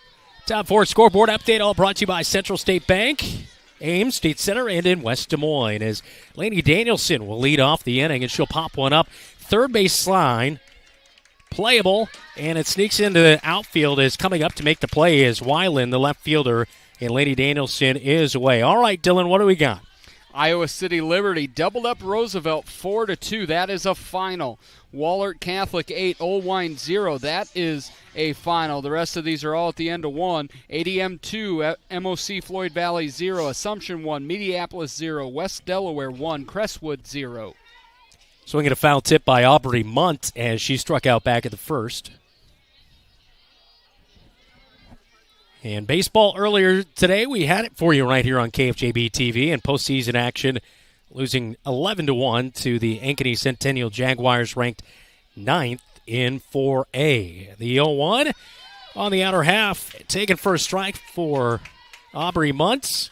Top 4 scoreboard update all brought to you by Central State Bank, Ames State Center, and in West Des Moines, as Lainey Danielson will lead off the inning, and she'll pop one up. Third base line, playable, and it sneaks into the outfield. Is coming up to make the play as Weiland, the left fielder, and Lainey Danielson is away. All right, Dylan, what do we got? Iowa City Liberty doubled up Roosevelt 4-2. That is a final. Wahlert Catholic 8, Olwine 0. That is a final. The rest of these are all at the end of 1. ADM 2, MOC Floyd Valley 0, Assumption 1, Mediapolis 0, West Delaware 1, Crestwood 0. Swinging a foul tip by Aubrey Munt as she struck out back at the first. And baseball earlier today, we had it for you right here on KFJB-TV, and postseason action, losing 11-1 to the Ankeny Centennial Jaguars, ranked 9th in 4A. The 0-1 on the outer half, taken for a strike for Aubrey Muntz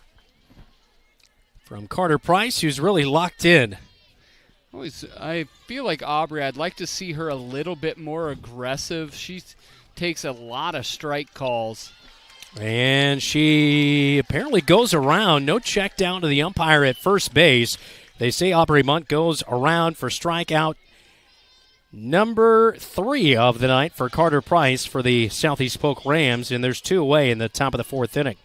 from Carter Price, who's really locked in. I feel like Aubrey, I'd like to see her a little bit more aggressive. She takes a lot of strike calls. And she apparently goes around. No check down to the umpire at first base. They say Aubrey Munt goes around for strikeout number 3 of the night for Carter Price for the Southeast Polk Rams, and there's 2 away in the top of the 4th inning.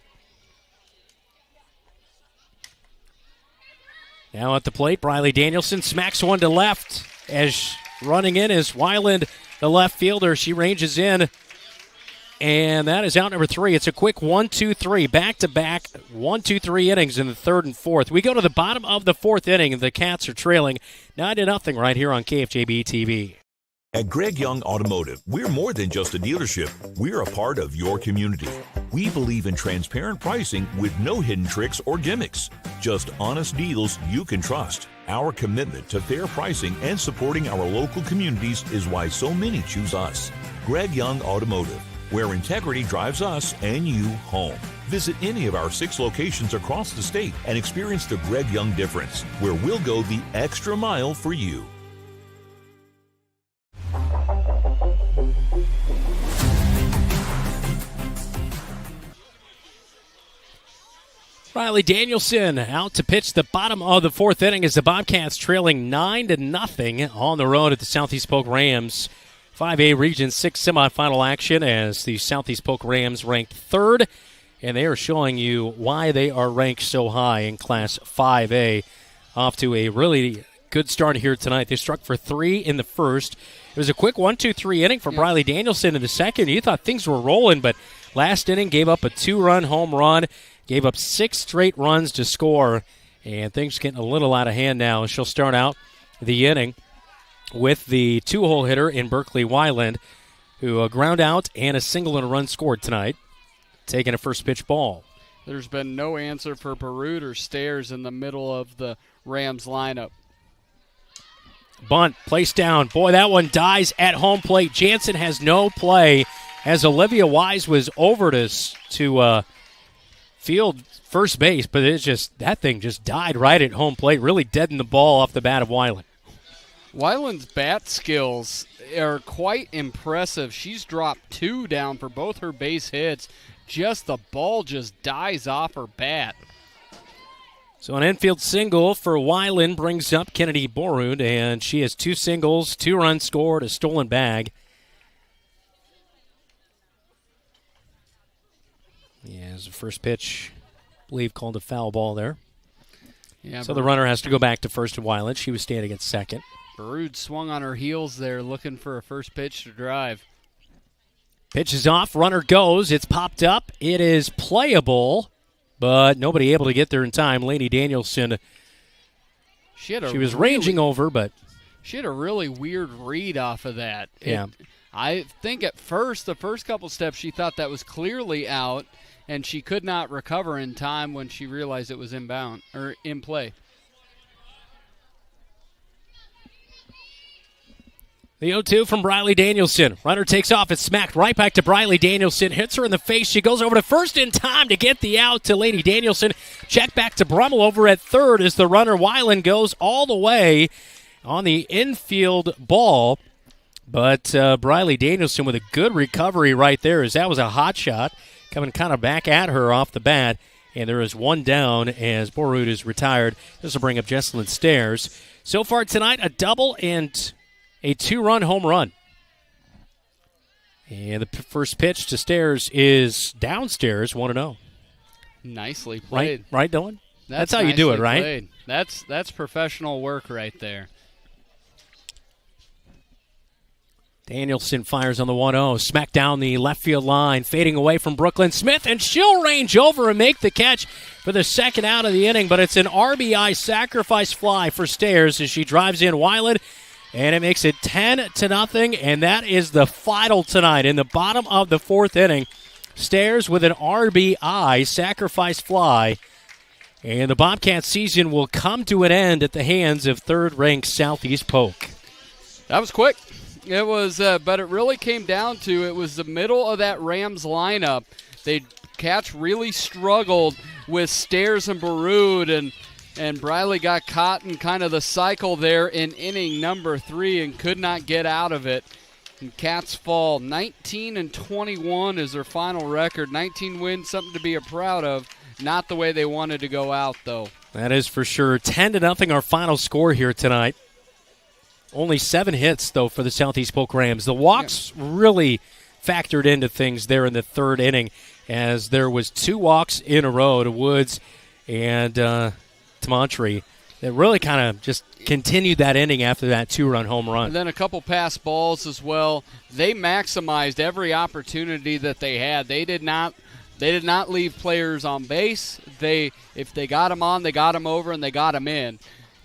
Now at the plate, Briley Danielson smacks one to left as running in is Weiland, the left fielder. She ranges in. And that is out number 3. It's a quick 1-2-3, back-to-back 1-2-3 innings in the 3rd and 4th. We go to the bottom of the 4th inning, and the Cats are trailing 9-0 right here on KFJB-TV. At Greg Young Automotive, we're more than just a dealership. We're a part of your community. We believe in transparent pricing with no hidden tricks or gimmicks. Just honest deals you can trust. Our commitment to fair pricing and supporting our local communities is why so many choose us. Greg Young Automotive. where integrity drives us and you home. Visit any of our 6 locations across the state and experience the Greg Young difference, where we'll go the extra mile for you. Riley Danielson out to pitch the bottom of the 4th inning as the Bobcats trailing 9-0 on the road at the Southeast Polk Rams. 5A Region 6 semifinal action as the Southeast Polk Rams ranked 3rd, and they are showing you why they are ranked so high in Class 5A. Off to a really good start here tonight. They struck for 3 in the first. It was a quick 1-2-3 inning for Riley Danielson in the second. You thought things were rolling, but last inning gave up a 2-run home run. Gave up 6 straight runs to score, and things getting a little out of hand now. She'll start out the inning with the 2-hole hitter in Berkeley Weiland, who ground out and a single and a run scored tonight, taking a first pitch ball. There's been no answer for Barut or Stairs in the middle of the Rams lineup. Bunt, placed down. Boy, that one dies at home plate. Jansen has no play as Olivia Wise was over to field first base, but that thing just died right at home plate. Really deadened the ball off the bat of Weiland. Weiland's bat skills are quite impressive. She's dropped 2 down for both her base hits. Just the ball just dies off her bat. So an infield single for Weiland brings up Kennedy Borund, and she has 2 singles, 2 runs scored, a stolen bag. Yeah, as the first pitch, I believe, called a foul ball there. Yeah, so the runner has to go back to first and Weiland. She was standing at second. Barud swung on her heels there, looking for a first pitch to drive. Pitch is off. Runner goes. It's popped up. It is playable, but nobody able to get there in time. Lainey Danielson, she was ranging over, but she had a really weird read off of that. Yeah. I think at first, the first couple steps, she thought that was clearly out, and she could not recover in time when she realized it was inbound or in play. The 0-2 from Briley Danielson. Runner takes off. It's smacked right back to Briley Danielson. Hits her in the face. She goes over to first in time to get the out to Lady Danielson. Check back to Brummel over at third as the runner Weiland goes all the way on the infield ball. But Briley Danielson with a good recovery right there, as that was a hot shot coming kind of back at her off the bat. And there is one down as Borud is retired. This will bring up Jesselyn Stairs. So far tonight, a double and a 2-run home run. And the first pitch to Stairs is downstairs, 1-0. Nicely played. Right, Dylan? That's how you do it, right? Played. That's professional work right there. Danielson fires on the 1-0. Smack down the left field line. Fading away from Brooklyn Smith, and she'll range over and make the catch for the second out of the inning. But it's an RBI sacrifice fly for Stairs as she drives in Weiland. And it makes it 10-0, and that is the final tonight in the bottom of the 4th inning. Stairs with an RBI sacrifice fly. And the Bobcats season will come to an end at the hands of third-ranked Southeast Polk. That was quick. It was, but it really came down to it was the middle of that Rams lineup. Cats really struggled with Stairs and Barud, and Briley got caught in kind of the cycle there in inning number 3 and could not get out of it. And Cats fall 19-21 is their final record. 19 wins, something to be proud of. Not the way they wanted to go out, though. That is for sure. 10-0 our final score here tonight. Only 7 hits, though, for the Southeast Polk Rams. The walks really factored into things there in the 3rd inning, as there was 2 walks in a row to Woods and Tamontry that really kind of just continued that inning after that 2-run home run. And then a couple pass balls as well. They maximized every opportunity that they had. They did not leave players on base. If they got them on, they got them over, and they got them in.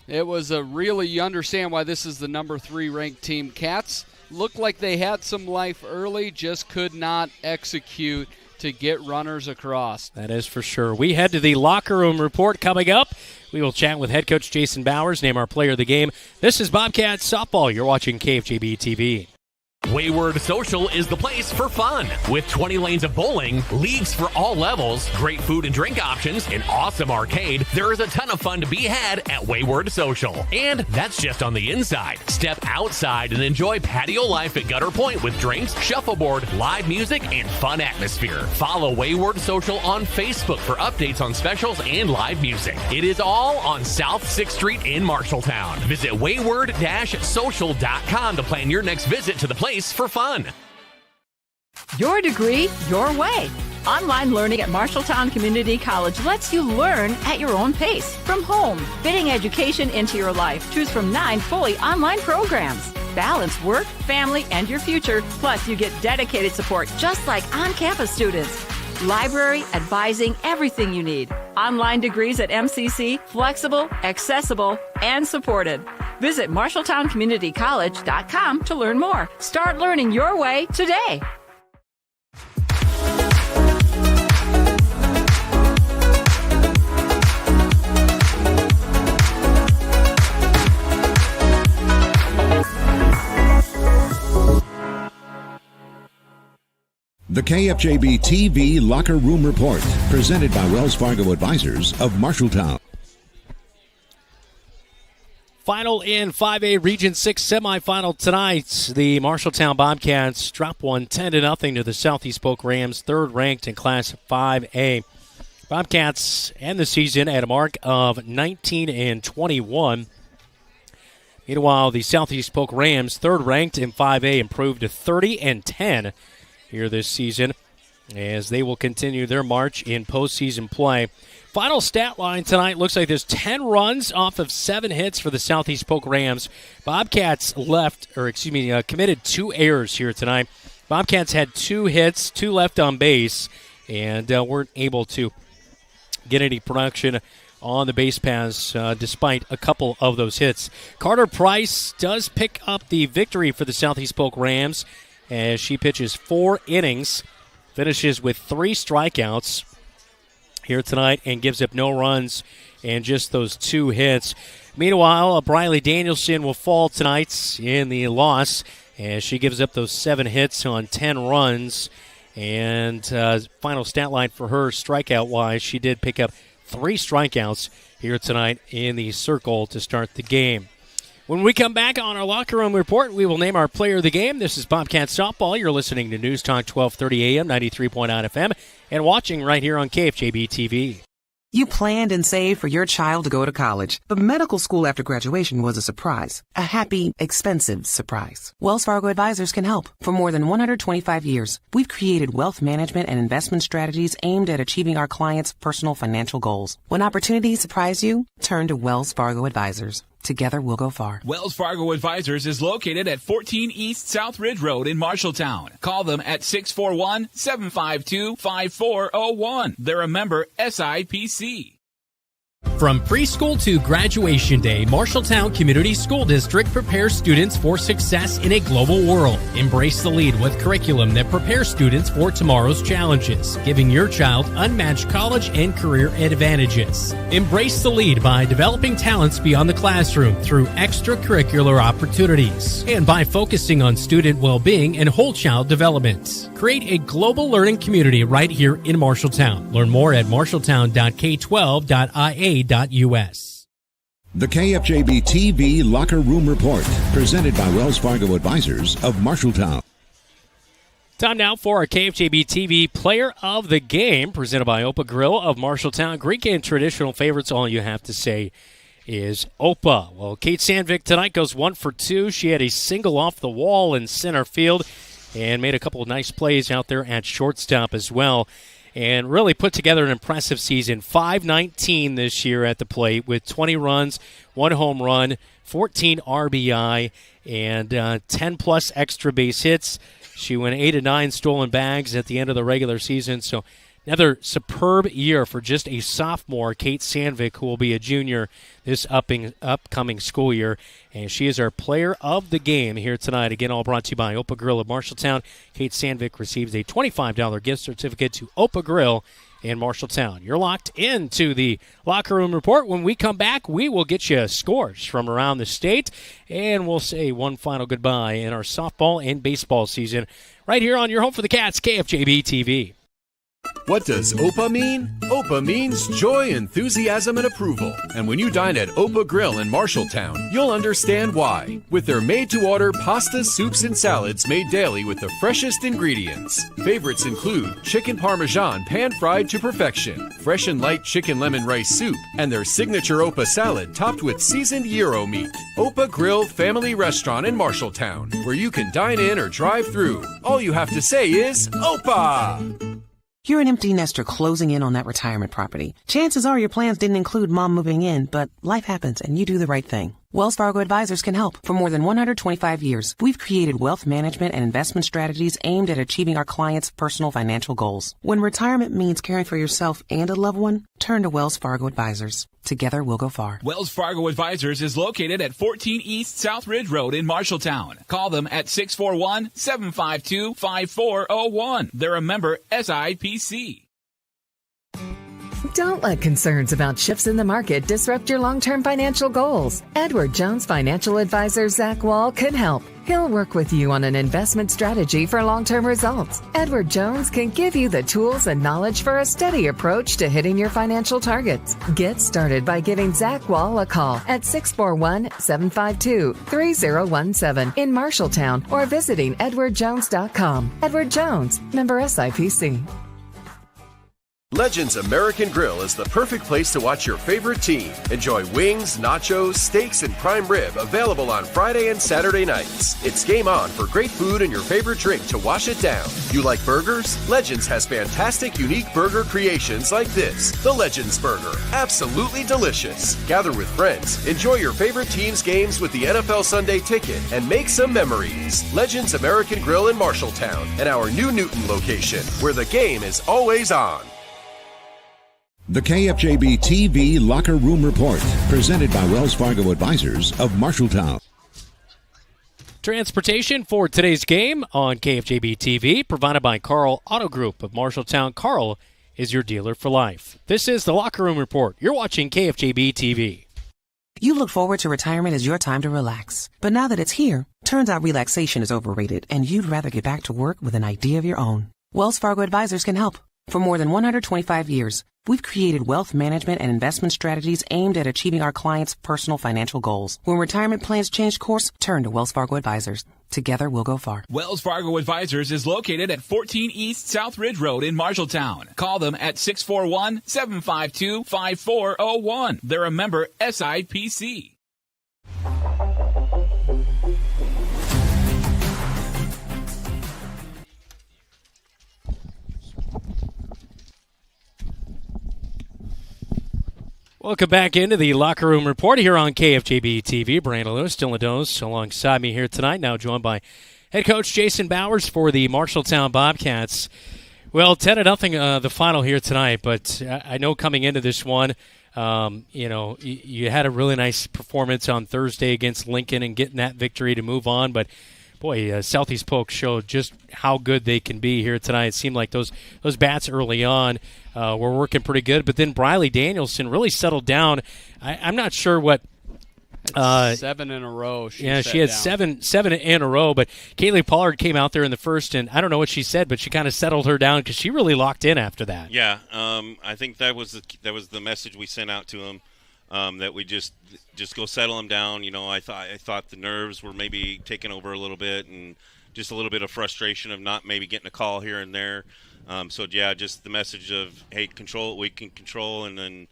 It was you understand why this is the number 3 ranked team. Cats looked like they had some life early, just could not execute to get runners across. That is for sure. We head to the locker room report coming up. We will chat with head coach Jason Bowers, name our player of the game. This is Bobcats Softball. You're watching KFJB-TV. Wayward Social is the place for fun. With 20 lanes of bowling, leagues for all levels, great food and drink options, an awesome arcade, there is a ton of fun to be had at Wayward Social. And that's just on the inside. Step outside and enjoy patio life at Gutter Point with drinks, shuffleboard, live music, and fun atmosphere. Follow Wayward Social on Facebook for updates on specials and live music. It is all on South 6th Street in Marshalltown. Visit wayward-social.com to plan your next visit to the place for fun. Your degree, your way. Online learning at Marshalltown Community College lets you learn at your own pace, from home, fitting education into your life. Choose from 9 fully online programs. Balance work, family, and your future. Plus, you get dedicated support just like on-campus students. Library, advising, everything you need. Online degrees at MCC, flexible, accessible, and supported. Visit MarshalltownCommunityCollege.com to learn more. Start learning your way today. The KFJB-TV Locker Room Report, presented by Wells Fargo Advisors of Marshalltown. Final in 5A Region 6 semifinal tonight. The Marshalltown Bobcats drop one 10-0 to the Southeast Polk Rams, third ranked in Class 5A. Bobcats end the season at a mark of 19-21. Meanwhile, the Southeast Polk Rams, third ranked in 5A, improved to 30-10 here this season as they will continue their march in postseason play. Final stat line tonight looks like there's 10 runs off of 7 hits for the Southeast Polk Rams. Bobcats committed 2 errors here tonight. Bobcats had 2 hits, 2 left on base, and weren't able to get any production on the base paths despite a couple of those hits. Carter Price does pick up the victory for the Southeast Polk Rams as she pitches 4 innings, finishes with 3 strikeouts here tonight, and gives up no runs and just those 2 hits. Meanwhile, Briley Danielson will fall tonight in the loss as she gives up those 7 hits on 10 runs. And final stat line for her, strikeout-wise, she did pick up 3 strikeouts here tonight in the circle to start the game. When we come back on our locker room report, we will name our player of the game. This is Bobcat Softball. You're listening to News Talk 1230 AM, 93.9 FM, and watching right here on KFJB-TV. You planned and saved for your child to go to college, but medical school after graduation was a surprise. A happy, expensive surprise. Wells Fargo Advisors can help. For more than 125 years, we've created wealth management and investment strategies aimed at achieving our clients' personal financial goals. When opportunities surprise you, turn to Wells Fargo Advisors. Together, we'll go far. Wells Fargo Advisors is located at 14 East South Ridge Road in Marshalltown. Call them at 641-752-5401. They're a member SIPC. From preschool to graduation day, Marshalltown Community School District prepares students for success in a global world. Embrace the lead with curriculum that prepares students for tomorrow's challenges, giving your child unmatched college and career advantages. Embrace the lead by developing talents beyond the classroom through extracurricular opportunities and by focusing on student well-being and whole child development. Create a global learning community right here in Marshalltown. Learn more at marshalltown.k12.ia. The KFJB-TV Locker Room Report, presented by Wells Fargo Advisors of Marshalltown. Time now for our KFJB-TV Player of the Game, presented by Opa Grill of Marshalltown. Greek and traditional favorites, all you have to say is Opa. Well, Kate Sandvik tonight goes 1 for 2. She had a single off the wall in center field and made a couple of nice plays out there at shortstop as well. And really put together an impressive season. 519 this year at the plate with 20 runs, 1 home run, 14 RBI, and 10-plus extra base hits. She went 8 of 9 stolen bags at the end of the regular season. So another superb year for just a sophomore, Kate Sandvik, who will be a junior this upcoming school year. And she is our player of the game here tonight. Again, all brought to you by Opa Grill of Marshalltown. Kate Sandvik receives a $25 gift certificate to Opa Grill in Marshalltown. You're locked into the Locker Room Report. When we come back, we will get you scores from around the state, and we'll say one final goodbye in our softball and baseball season right here on your home for the Cats, KFJB-TV. What does OPA mean? OPA means joy, enthusiasm, and approval. And when you dine at OPA Grill in Marshalltown, you'll understand why. With their made-to-order pastas, soups, and salads made daily with the freshest ingredients. Favorites include chicken parmesan pan-fried to perfection, fresh and light chicken lemon rice soup, and their signature OPA salad topped with seasoned gyro meat. OPA Grill Family Restaurant in Marshalltown, where you can dine in or drive through. All you have to say is OPA! You're an empty nester closing in on that retirement property. Chances are your plans didn't include mom moving in, but life happens and you do the right thing. Wells Fargo Advisors can help. For more than 125 years, we've created wealth management and investment strategies aimed at achieving our clients' personal financial goals. When retirement means caring for yourself and a loved one, turn to Wells Fargo Advisors. Together, we'll go far. Wells Fargo Advisors is located at 14 East South Ridge Road in Marshalltown. Call them at 641-752-5401. They're a member SIPC. Don't let concerns about shifts in the market disrupt your long-term financial goals. Edward Jones financial advisor Zach Wall can help. He'll work with you on an investment strategy for long-term results. Edward Jones can give you the tools and knowledge for a steady approach to hitting your financial targets. Get started by giving Zach Wall a call at 641-752-3017 in Marshalltown or visiting edwardjones.com. Edward Jones, member SIPC. Legends American Grill is the perfect place to watch your favorite team. Enjoy wings, nachos, steaks, and prime rib available on Friday and Saturday nights. It's game on for great food and your favorite drink to wash it down. You like burgers? Legends has fantastic, unique burger creations like this. The Legends Burger. Absolutely delicious. Gather with friends, enjoy your favorite team's games with the NFL Sunday Ticket, and make some memories. Legends American Grill in Marshalltown and our new Newton location, where the game is always on. The KFJB-TV Locker Room Report, presented by Wells Fargo Advisors of Marshalltown. Transportation for today's game on KFJB-TV, provided by Carl Auto Group of Marshalltown. Carl is your dealer for life. This is the Locker Room Report. You're watching KFJB-TV. You look forward to retirement as your time to relax. But now that it's here, turns out relaxation is overrated and you'd rather get back to work with an idea of your own. Wells Fargo Advisors can help. For more than 125 years, we've created wealth management and investment strategies aimed at achieving our clients' personal financial goals. When retirement plans change course, turn to Wells Fargo Advisors. Together, we'll go far. Wells Fargo Advisors is located at 14 East South Ridge Road in Marshalltown. Call them at 641-752-5401. They're a member SIPC. Welcome back into the Locker Room Report here on KFJB-TV. Brandon Lewis, Dylan Does alongside me here tonight, now joined by head coach Jason Bowers for the Marshalltown Bobcats. Well, 10-0 the final here tonight, but I know coming into this one, you had a really nice performance on Thursday against Lincoln and getting that victory to move on, but boy, Southeast Polk showed just how good they can be here tonight. It seemed like those bats early on were working pretty good, but then Briley Danielson really settled down. I'm not sure what. 7 in a row. She had seven in a row, but Kaylee Pollard came out there in the first, and I don't know what she said, but she kind of settled her down because she really locked in after that. Yeah, I think that was the message we sent out to them. That we just go settle them down. You know, I thought the nerves were maybe taking over a little bit, and just a little bit of frustration of not maybe getting a call here and there. So yeah, just the message of, hey, control what we can control, and then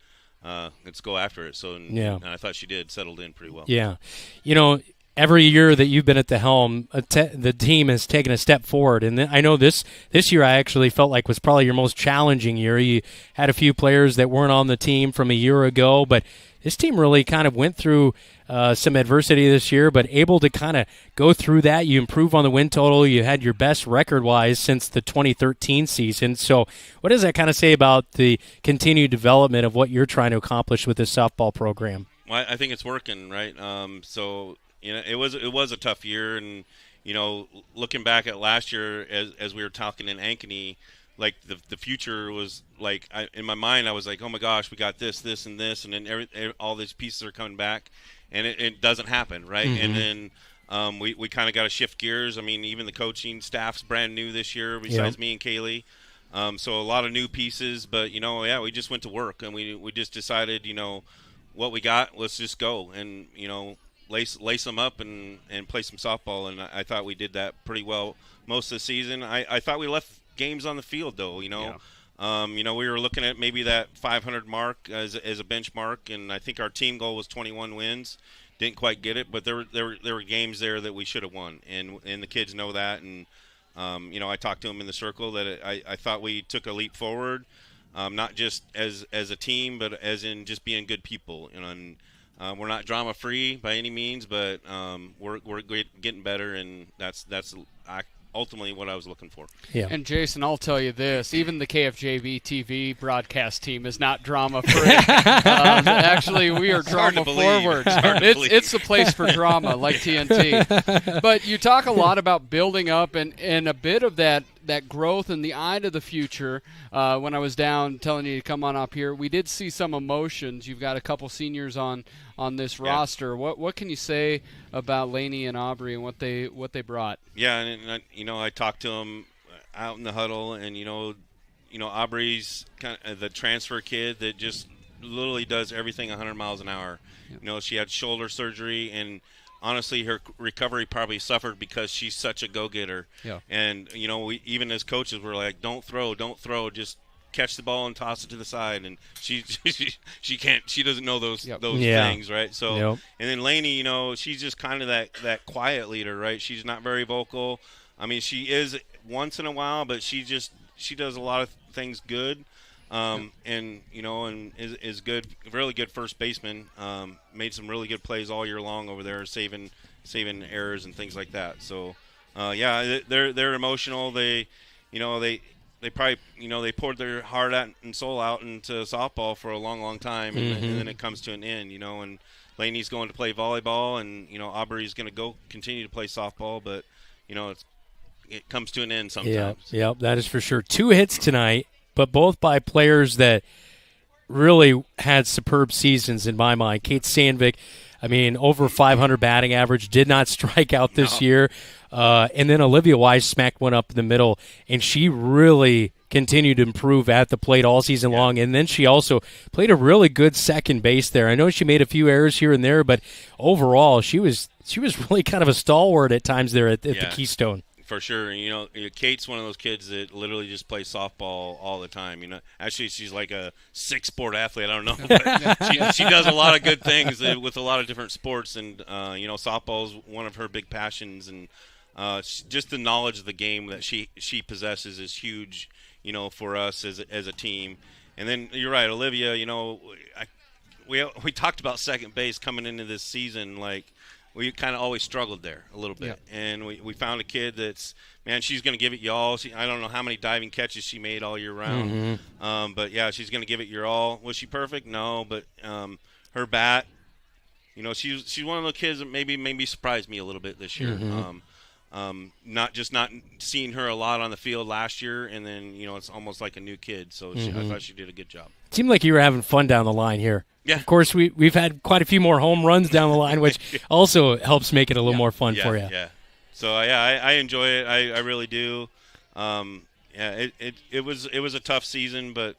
let's go after it. So and I thought she settled in pretty well. Yeah, every year that you've been at the helm, the team has taken a step forward. And I know this year I actually felt like was probably your most challenging year. You had a few players that weren't on the team from a year ago, but this team really kind of went through some adversity this year, but able to kind of go through that. You improve on the win total. You had your best record-wise since the 2013 season. So what does that kind of say about the continued development of what you're trying to accomplish with this softball program? Well, I think it's working, right? It was a tough year, and looking back at last year, as we were talking in Ankeny, like the future was like in my mind I was like, oh my gosh, we got this, and this, and then all these pieces are coming back, and it doesn't happen, right? And then we kind of got to shift gears. I mean, even the coaching staff's brand new this year, besides me and Kaylee. So a lot of new pieces, but we just went to work, and we just decided, what we got, let's just go and lace them up and play some softball, and I thought we did that pretty well most of the season. I thought we left games on the field, though. We were looking at maybe that 500 mark as a benchmark, and I think our team goal was 21 wins. Didn't quite get it, but there were games there that we should have won, and the kids know that. And I talked to them in the circle that I thought we took a leap forward, not just as a team, but as in just being good people. And we're not drama free by any means, but we're getting better, and that's ultimately what I was looking for. Yeah. And Jason, I'll tell you this: even the KFJB-TV broadcast team is not drama free. Actually, we are drama forward. It's the place for drama, like TNT. But you talk a lot about building up and a bit of that growth in the eye to the future. When I was down telling you to come on up here, we did see some emotions. You've got a couple seniors on this roster. What can you say about Laney and Aubrey and what they brought? Yeah, and I talked to them out in the huddle, and Aubrey's kind of the transfer kid that just literally does everything 100 miles an hour. Yep. She had shoulder surgery, and honestly, her recovery probably suffered because she's such a go-getter. Yeah. And we even as coaches were like, don't throw, just catch the ball and toss it to the side. And she doesn't know those things, right? So and then Laney, she's just kind of that quiet leader, right? She's not very vocal. I mean, she is once in a while, but she does a lot of things good. And is good, really good first baseman. Made some really good plays all year long over there, saving errors and things like that. So, they're emotional. They probably they poured their heart out and soul out into softball for a long time, and then it comes to an end. And Laney's going to play volleyball, and Aubrey's going to go continue to play softball, but it comes to an end sometimes. Yeah, that is for sure. 2 hits tonight, but both by players that really had superb seasons in my mind. Kate Sandvik, over 500 batting average, did not strike out this year. And then Olivia Wise smacked one up in the middle, and she really continued to improve at the plate all season long. And then she also played a really good second base there. I know she made a few errors here and there, but overall she was really kind of a stalwart at times there at the Keystone. For sure. Kate's one of those kids that literally just plays softball all the time. Actually, she's like a 6-sport athlete. I don't know. But she does a lot of good things with a lot of different sports. And, softball is one of her big passions. And just the knowledge of the game that she possesses is huge, for us as a team. And then you're right, Olivia, we talked about second base coming into this season, like, we kind of always struggled there a little bit. Yeah. And we found a kid that's, she's going to give it you all. I don't know how many diving catches she made all year round. Mm-hmm. But, she's going to give it your all. Was she perfect? No, but her bat, she's one of those kids that maybe surprised me a little bit this year. Mm-hmm. Not seeing her a lot on the field last year, and then, it's almost like a new kid. So I thought she did a good job. It seemed like you were having fun down the line here. Yeah. Of course, we've had quite a few more home runs down the line, which also helps make it a little more fun for you. Yeah. So I enjoy it. I really do. It was a tough season, but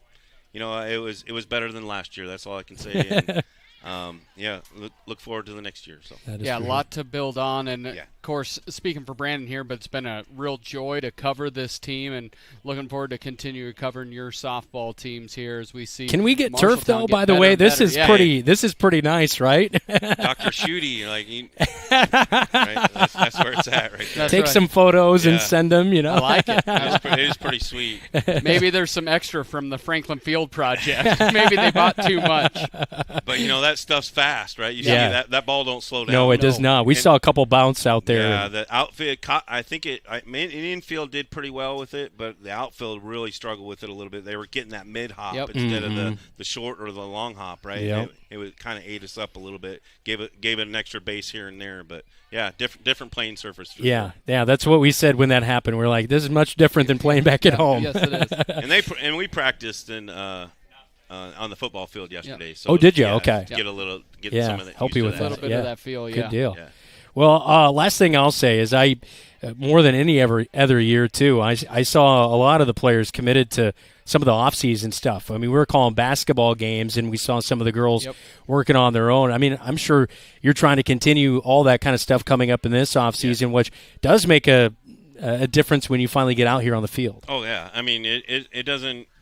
it was better than last year. That's all I can say. And, look forward to the next year. So a lot to build on, and of course, speaking for Brandon here, but it's been a real joy to cover this team, and looking forward to continue covering your softball teams here as we see. Can we get turf though? By the way, this is pretty nice, right? Dr. Shooty, right? That's where it's at, right there. Take some photos and send them. I like it. It is pretty sweet. Maybe there's some extra from the Franklin Field project. Maybe they bought too much. But that stuff's fast, right? You see that ball don't slow down. No, it does not. We saw a couple bounce out there. Yeah, the outfield, I think infield did pretty well with it, but the outfield really struggled with it a little bit. They were getting that mid hop instead of the short or the long hop, right? Yep. It kind of ate us up a little bit. Gave it an extra base here and there, but yeah, different playing surface. Yeah, that's what we said when that happened. We're like, this is much different than playing back at home. Yes, it is. and we practiced in on the football field yesterday. So did you? Okay. Get some of that. Help you with a little bit of that feel. Yeah. Good deal. Yeah. Well, last thing I'll say is more than any other year too, I saw a lot of the players committed to some of the off-season stuff. I mean, we were calling basketball games, and we saw some of the girls working on their own. I mean, I'm sure you're trying to continue all that kind of stuff coming up in this off-season, which does make a difference when you finally get out here on the field. Oh, yeah. I mean, it doesn't –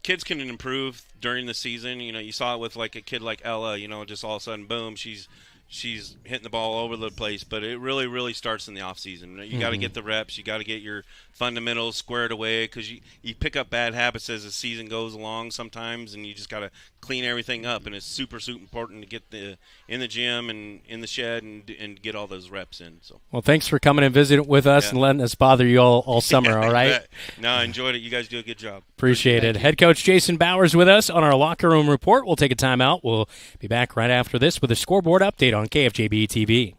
kids can improve during the season. You saw it with like a kid like Ella, just all of a sudden, boom, she's hitting the ball all over the place, but it really, really starts in the off season. You got to get the reps. You got to get your fundamentals squared away because you pick up bad habits as the season goes along sometimes, and you just got to clean everything up. And it's super, super important to get in the gym and in the shed and get all those reps in. So. Well, thanks for coming and visiting with us and letting us bother you all summer, all right? No, I enjoyed it. You guys do a good job. Appreciate it. Head coach Jason Bowers with us on our locker room report. We'll take a timeout. We'll be back right after this with a scoreboard update on KFJB-TV.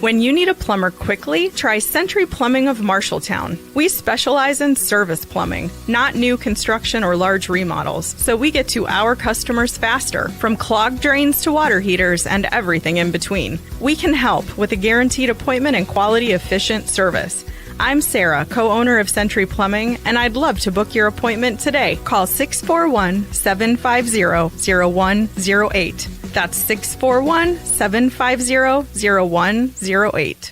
When you need a plumber quickly, try Century Plumbing of Marshalltown. We specialize in service plumbing, not new construction or large remodels, so we get to our customers faster, from clogged drains to water heaters and everything in between. We can help with a guaranteed appointment and quality, efficient service. I'm Sarah, co-owner of Century Plumbing, and I'd love to book your appointment today. Call 641-750-0108. That's 641-750-0108.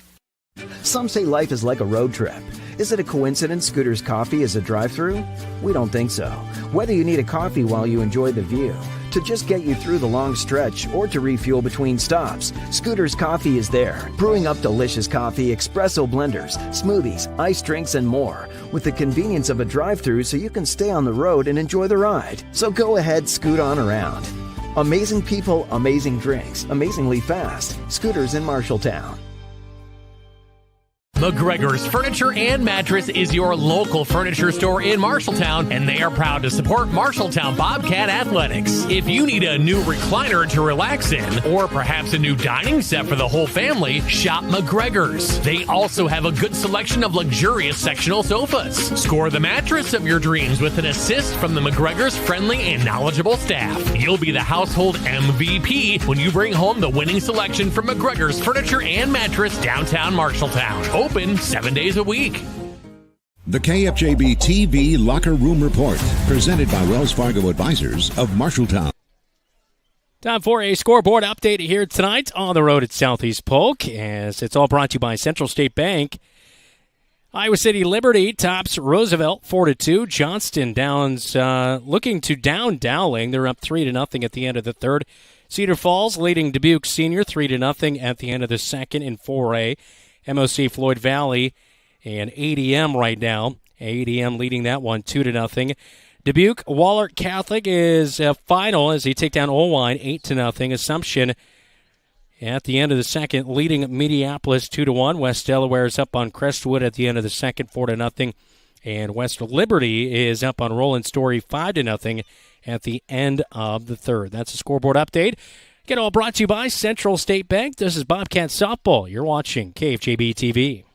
Some say life is like a road trip. Is it a coincidence Scooter's Coffee is a drive-thru? We don't think so. Whether you need a coffee while you enjoy the view, to just get you through the long stretch, or to refuel between stops, Scooter's Coffee is there, brewing up delicious coffee, espresso blenders, smoothies, iced drinks, and more, with the convenience of a drive-thru so you can stay on the road and enjoy the ride. So go ahead, scoot on around. Amazing people, amazing drinks, amazingly fast. Scooters in Marshalltown. McGregor's Furniture and Mattress is your local furniture store in Marshalltown, and they are proud to support Marshalltown Bobcat Athletics. If you need a new recliner to relax in, or perhaps a new dining set for the whole family, shop McGregor's. They also have a good selection of luxurious sectional sofas. Score the mattress of your dreams with an assist from the McGregor's friendly and knowledgeable staff. You'll be the household MVP when you bring home the winning selection from McGregor's Furniture and Mattress, downtown Marshalltown. Open 7 days a week. The KFJB-TV Locker Room Report, presented by Wells Fargo Advisors of Marshalltown. Time for a scoreboard update here tonight on the road at Southeast Polk, as it's all brought to you by Central State Bank. Iowa City Liberty tops Roosevelt 4-2. Johnston Downs looking to down Dowling. They're up 3-0 at the end of the third. Cedar Falls leading Dubuque Senior 3-0 at the end of the second in 4A. MOC Floyd Valley and ADM right now. ADM leading that one 2-0. Dubuque Wahlert Catholic is final as they take down Owine 8-0. Assumption at the end of the second leading Mediapolis 2-1. West Delaware is up on Crestwood at the end of the second 4-0. And West Liberty is up on Roland Story 5-0 at the end of the third. That's a scoreboard update. Get all brought to you by Central State Bank. This is Bobcat Softball. You're watching KFJB-TV.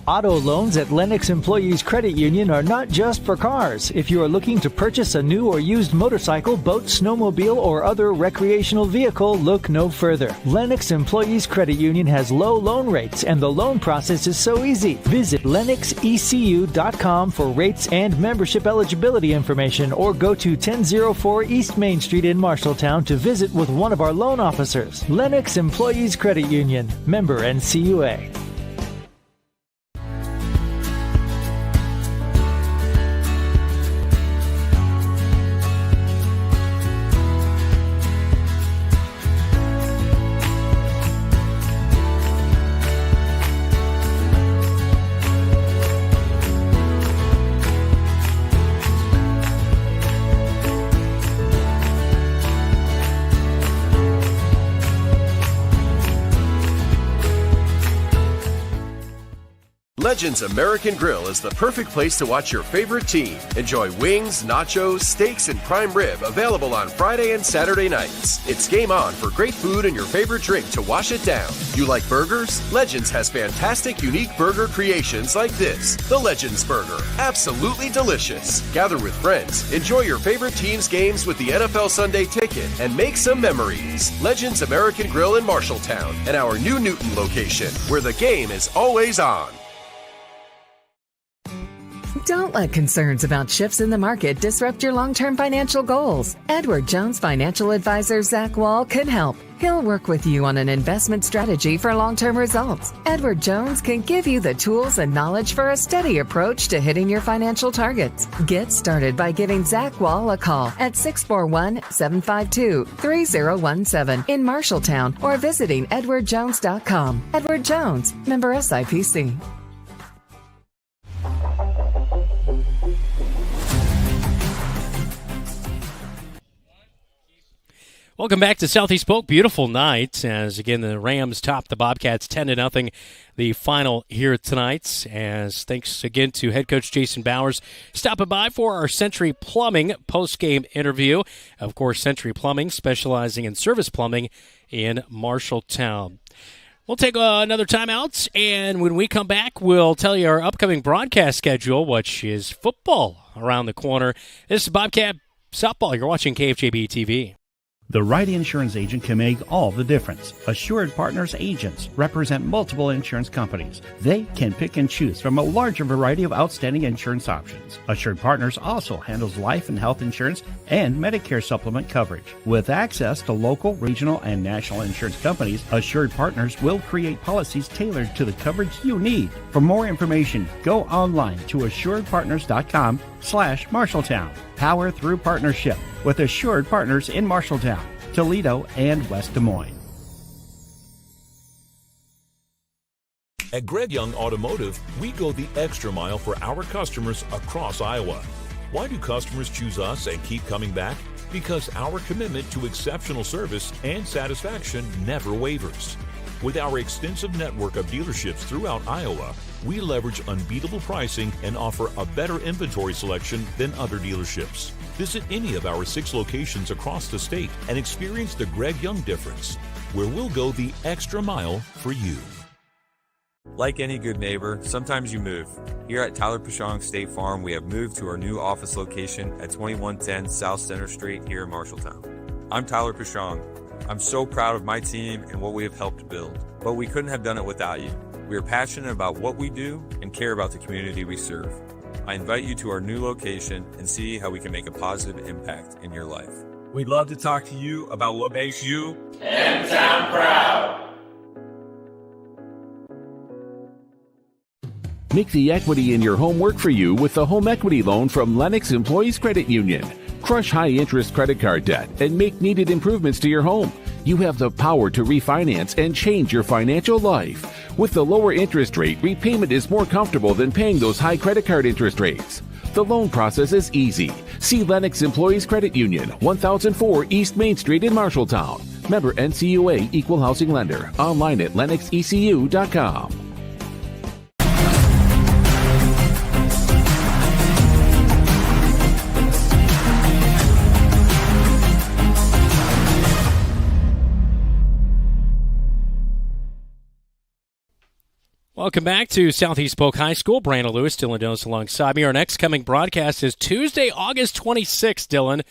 Auto loans at Lennox Employees Credit Union are not just for cars. If you are looking to purchase a new or used motorcycle, boat, snowmobile, or other recreational vehicle, look no further. Lennox Employees Credit Union has low loan rates, and the loan process is so easy. Visit lennoxecu.com for rates and membership eligibility information, or go to 1004 East Main Street in Marshalltown to visit with one of our loan officers. Lennox Employees Credit Union, member NCUA. Legends American Grill is the perfect place to watch your favorite team. Enjoy wings, nachos, steaks, and prime rib available on Friday and Saturday nights. It's game on for great food and your favorite drink to wash it down. You like burgers? Legends has fantastic, unique burger creations like this. The Legends Burger. Absolutely delicious. Gather with friends, enjoy your favorite team's games with the NFL Sunday Ticket, and make some memories. Legends American Grill in Marshalltown and our new Newton location, where the game is always on. Don't let concerns about shifts in the market disrupt your long-term financial goals. Edward Jones financial advisor Zach Wall can help. He'll work with you on an investment strategy for long-term results. Edward Jones can give you the tools and knowledge for a steady approach to hitting your financial targets. Get started by giving Zach Wall a call at 641-752-3017 in Marshalltown or visiting edwardjones.com. Edward Jones, member SIPC. Welcome back to Southeast Polk. Beautiful night as, again, the Rams top the Bobcats 10-0, the final here tonight. As thanks again to head coach Jason Bowers stopping by for our Century Plumbing post-game interview. Of course, Century Plumbing specializing in service plumbing in Marshalltown. We'll take another timeout, and when we come back, we'll tell you our upcoming broadcast schedule, which is football around the corner. This is Bobcat Softball. You're watching KFJB-TV. The right insurance agent can make all the difference. Assured Partners agents represent multiple insurance companies. They can pick and choose from a larger variety of outstanding insurance options. Assured Partners also handles life and health insurance and Medicare supplement coverage. With access to local, regional, and national insurance companies, Assured Partners will create policies tailored to the coverage you need. For more information, go online to assuredpartners.com/Marshalltown. Power through partnership with Assured Partners in Marshalltown, Toledo, and West Des Moines. At Greg Young Automotive, we go the extra mile for our customers across Iowa. Why do customers choose us and keep coming back? Because our commitment to exceptional service and satisfaction never wavers. With our extensive network of dealerships throughout Iowa, we leverage unbeatable pricing and offer a better inventory selection than other dealerships. Visit any of our 6 locations across the state and experience the Greg Young difference, where we'll go the extra mile for you. Like any good neighbor, sometimes you move. Here at Tyler Pashong State Farm, we have moved to our new office location at 2110 South Center Street here in Marshalltown. I'm Tyler Pashong. I'm so proud of my team and what we have helped build, but we couldn't have done it without you. We are passionate about what we do and care about the community we serve. I invite you to our new location and see how we can make a positive impact in your life. We'd love to talk to you about what makes you M-Town proud. Make the equity in your home work for you with the home equity loan from Lennox Employees Credit Union. Crush high-interest credit card debt and make needed improvements to your home. You have the power to refinance and change your financial life. With the lower interest rate, repayment is more comfortable than paying those high credit card interest rates. The loan process is easy. See Lennox Employees Credit Union, 1004 East Main Street in Marshalltown. Member NCUA Equal Housing Lender. Online at lennoxecu.com. Welcome back to Southeast Polk High School. Brandon Lewis, Dylan Dones alongside me. Our next coming broadcast is Tuesday, August 26th, Dylan.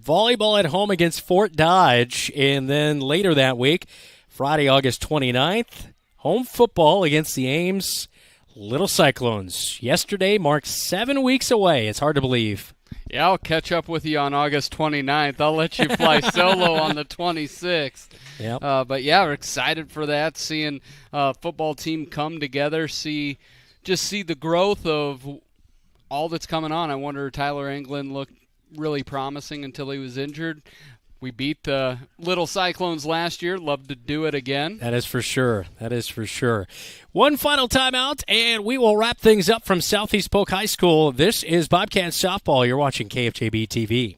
Volleyball at home against Fort Dodge. And then later that week, Friday, August 29th, home football against the Ames Little Cyclones. Yesterday marked 7 weeks away. It's hard to believe. Yeah, I'll catch up with you on August 29th. I'll let you fly solo on the 26th. Yep. But, yeah, we're excited for that, seeing football team come together, see the growth of all that's coming on. I wonder, Tyler Englund looked really promising until he was injured. We beat the Little Cyclones last year. Love to do it again. That is for sure. That is for sure. One final timeout, and we will wrap things up from Southeast Polk High School. This is Bobcat Softball. You're watching KFJB-TV.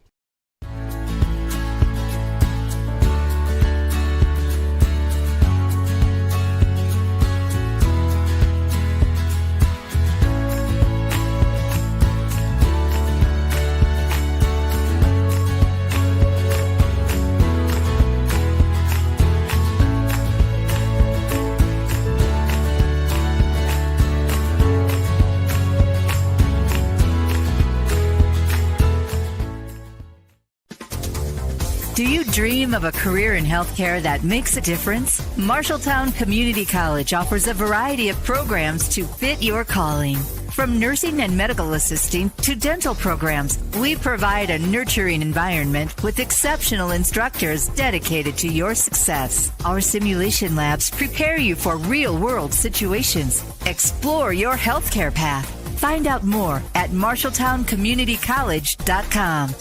Dream of a career in healthcare that makes a difference? Marshalltown Community College offers a variety of programs to fit your calling. From nursing and medical assisting to dental programs, we provide a nurturing environment with exceptional instructors dedicated to your success. Our simulation labs prepare you for real-world situations. Explore your healthcare path. Find out more at MarshalltownCommunityCollege.com.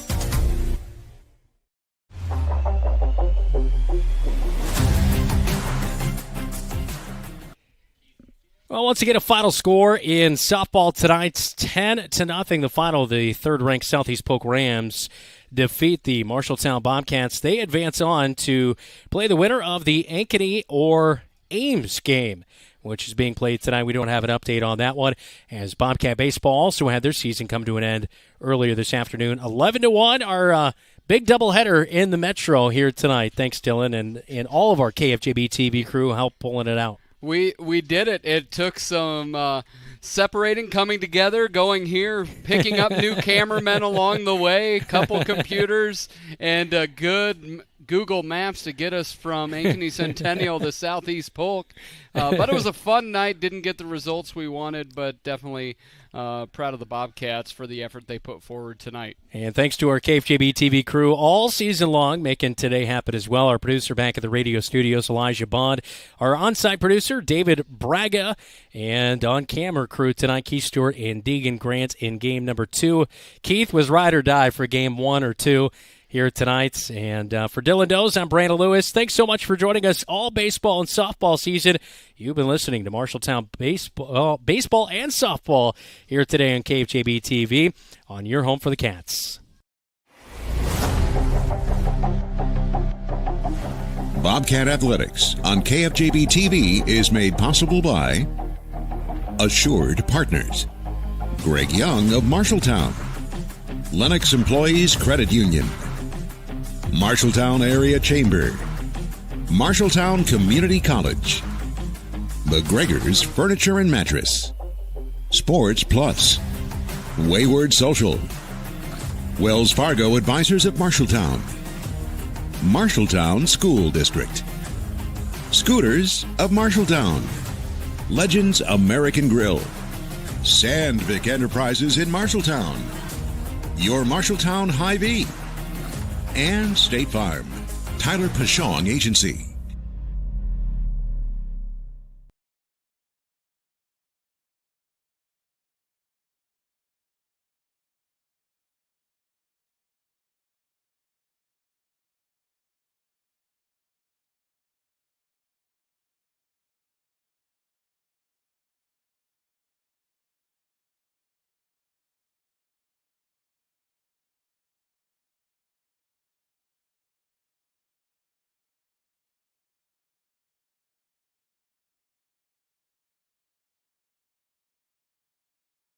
Well, once again, a final score in softball tonight, 10-0. The final, the third-ranked Southeast Polk Rams defeat the Marshalltown Bobcats. They advance on to play the winner of the Ankeny or Ames game, which is being played tonight. We don't have an update on that one, as Bobcat baseball also had their season come to an end earlier this afternoon. 11-1, our big doubleheader in the Metro here tonight. Thanks, Dylan, and all of our KFJB TV crew helped pulling it out. We did it. It took some separating, coming together, going here, picking up new cameramen along the way, couple computers, and good Google Maps to get us from Ankeny Centennial to Southeast Polk. But it was a fun night. Didn't get the results we wanted, but definitely proud of the Bobcats for the effort they put forward tonight. And thanks to our KFJB TV crew all season long, making today happen as well. Our producer back at the radio studios, Elijah Bond. Our on-site producer, David Braga. And on-camera crew tonight, Keith Stewart and Deegan Grant in game number 2. Keith was ride or die for game 1 or 2 here tonight. And for Dylan Doze, I'm Brandon Lewis. Thanks so much for joining us all baseball and softball season. You've been listening to Marshalltown baseball and softball here today on KFJB TV on your home for the Cats. Bobcat Athletics on KFJB TV is made possible by Assured Partners, Greg Young of Marshalltown, Lennox Employees Credit Union, Marshalltown Area Chamber, Marshalltown Community College, The Gregors Furniture and Mattress, Sports Plus, Wayward Social, Wells Fargo Advisors of Marshalltown, Marshalltown School District, Scooters of Marshalltown, Legends American Grill, Sandvik Enterprises in Marshalltown, your Marshalltown Hy-Vee, and State Farm, Tyler Pashong Agency.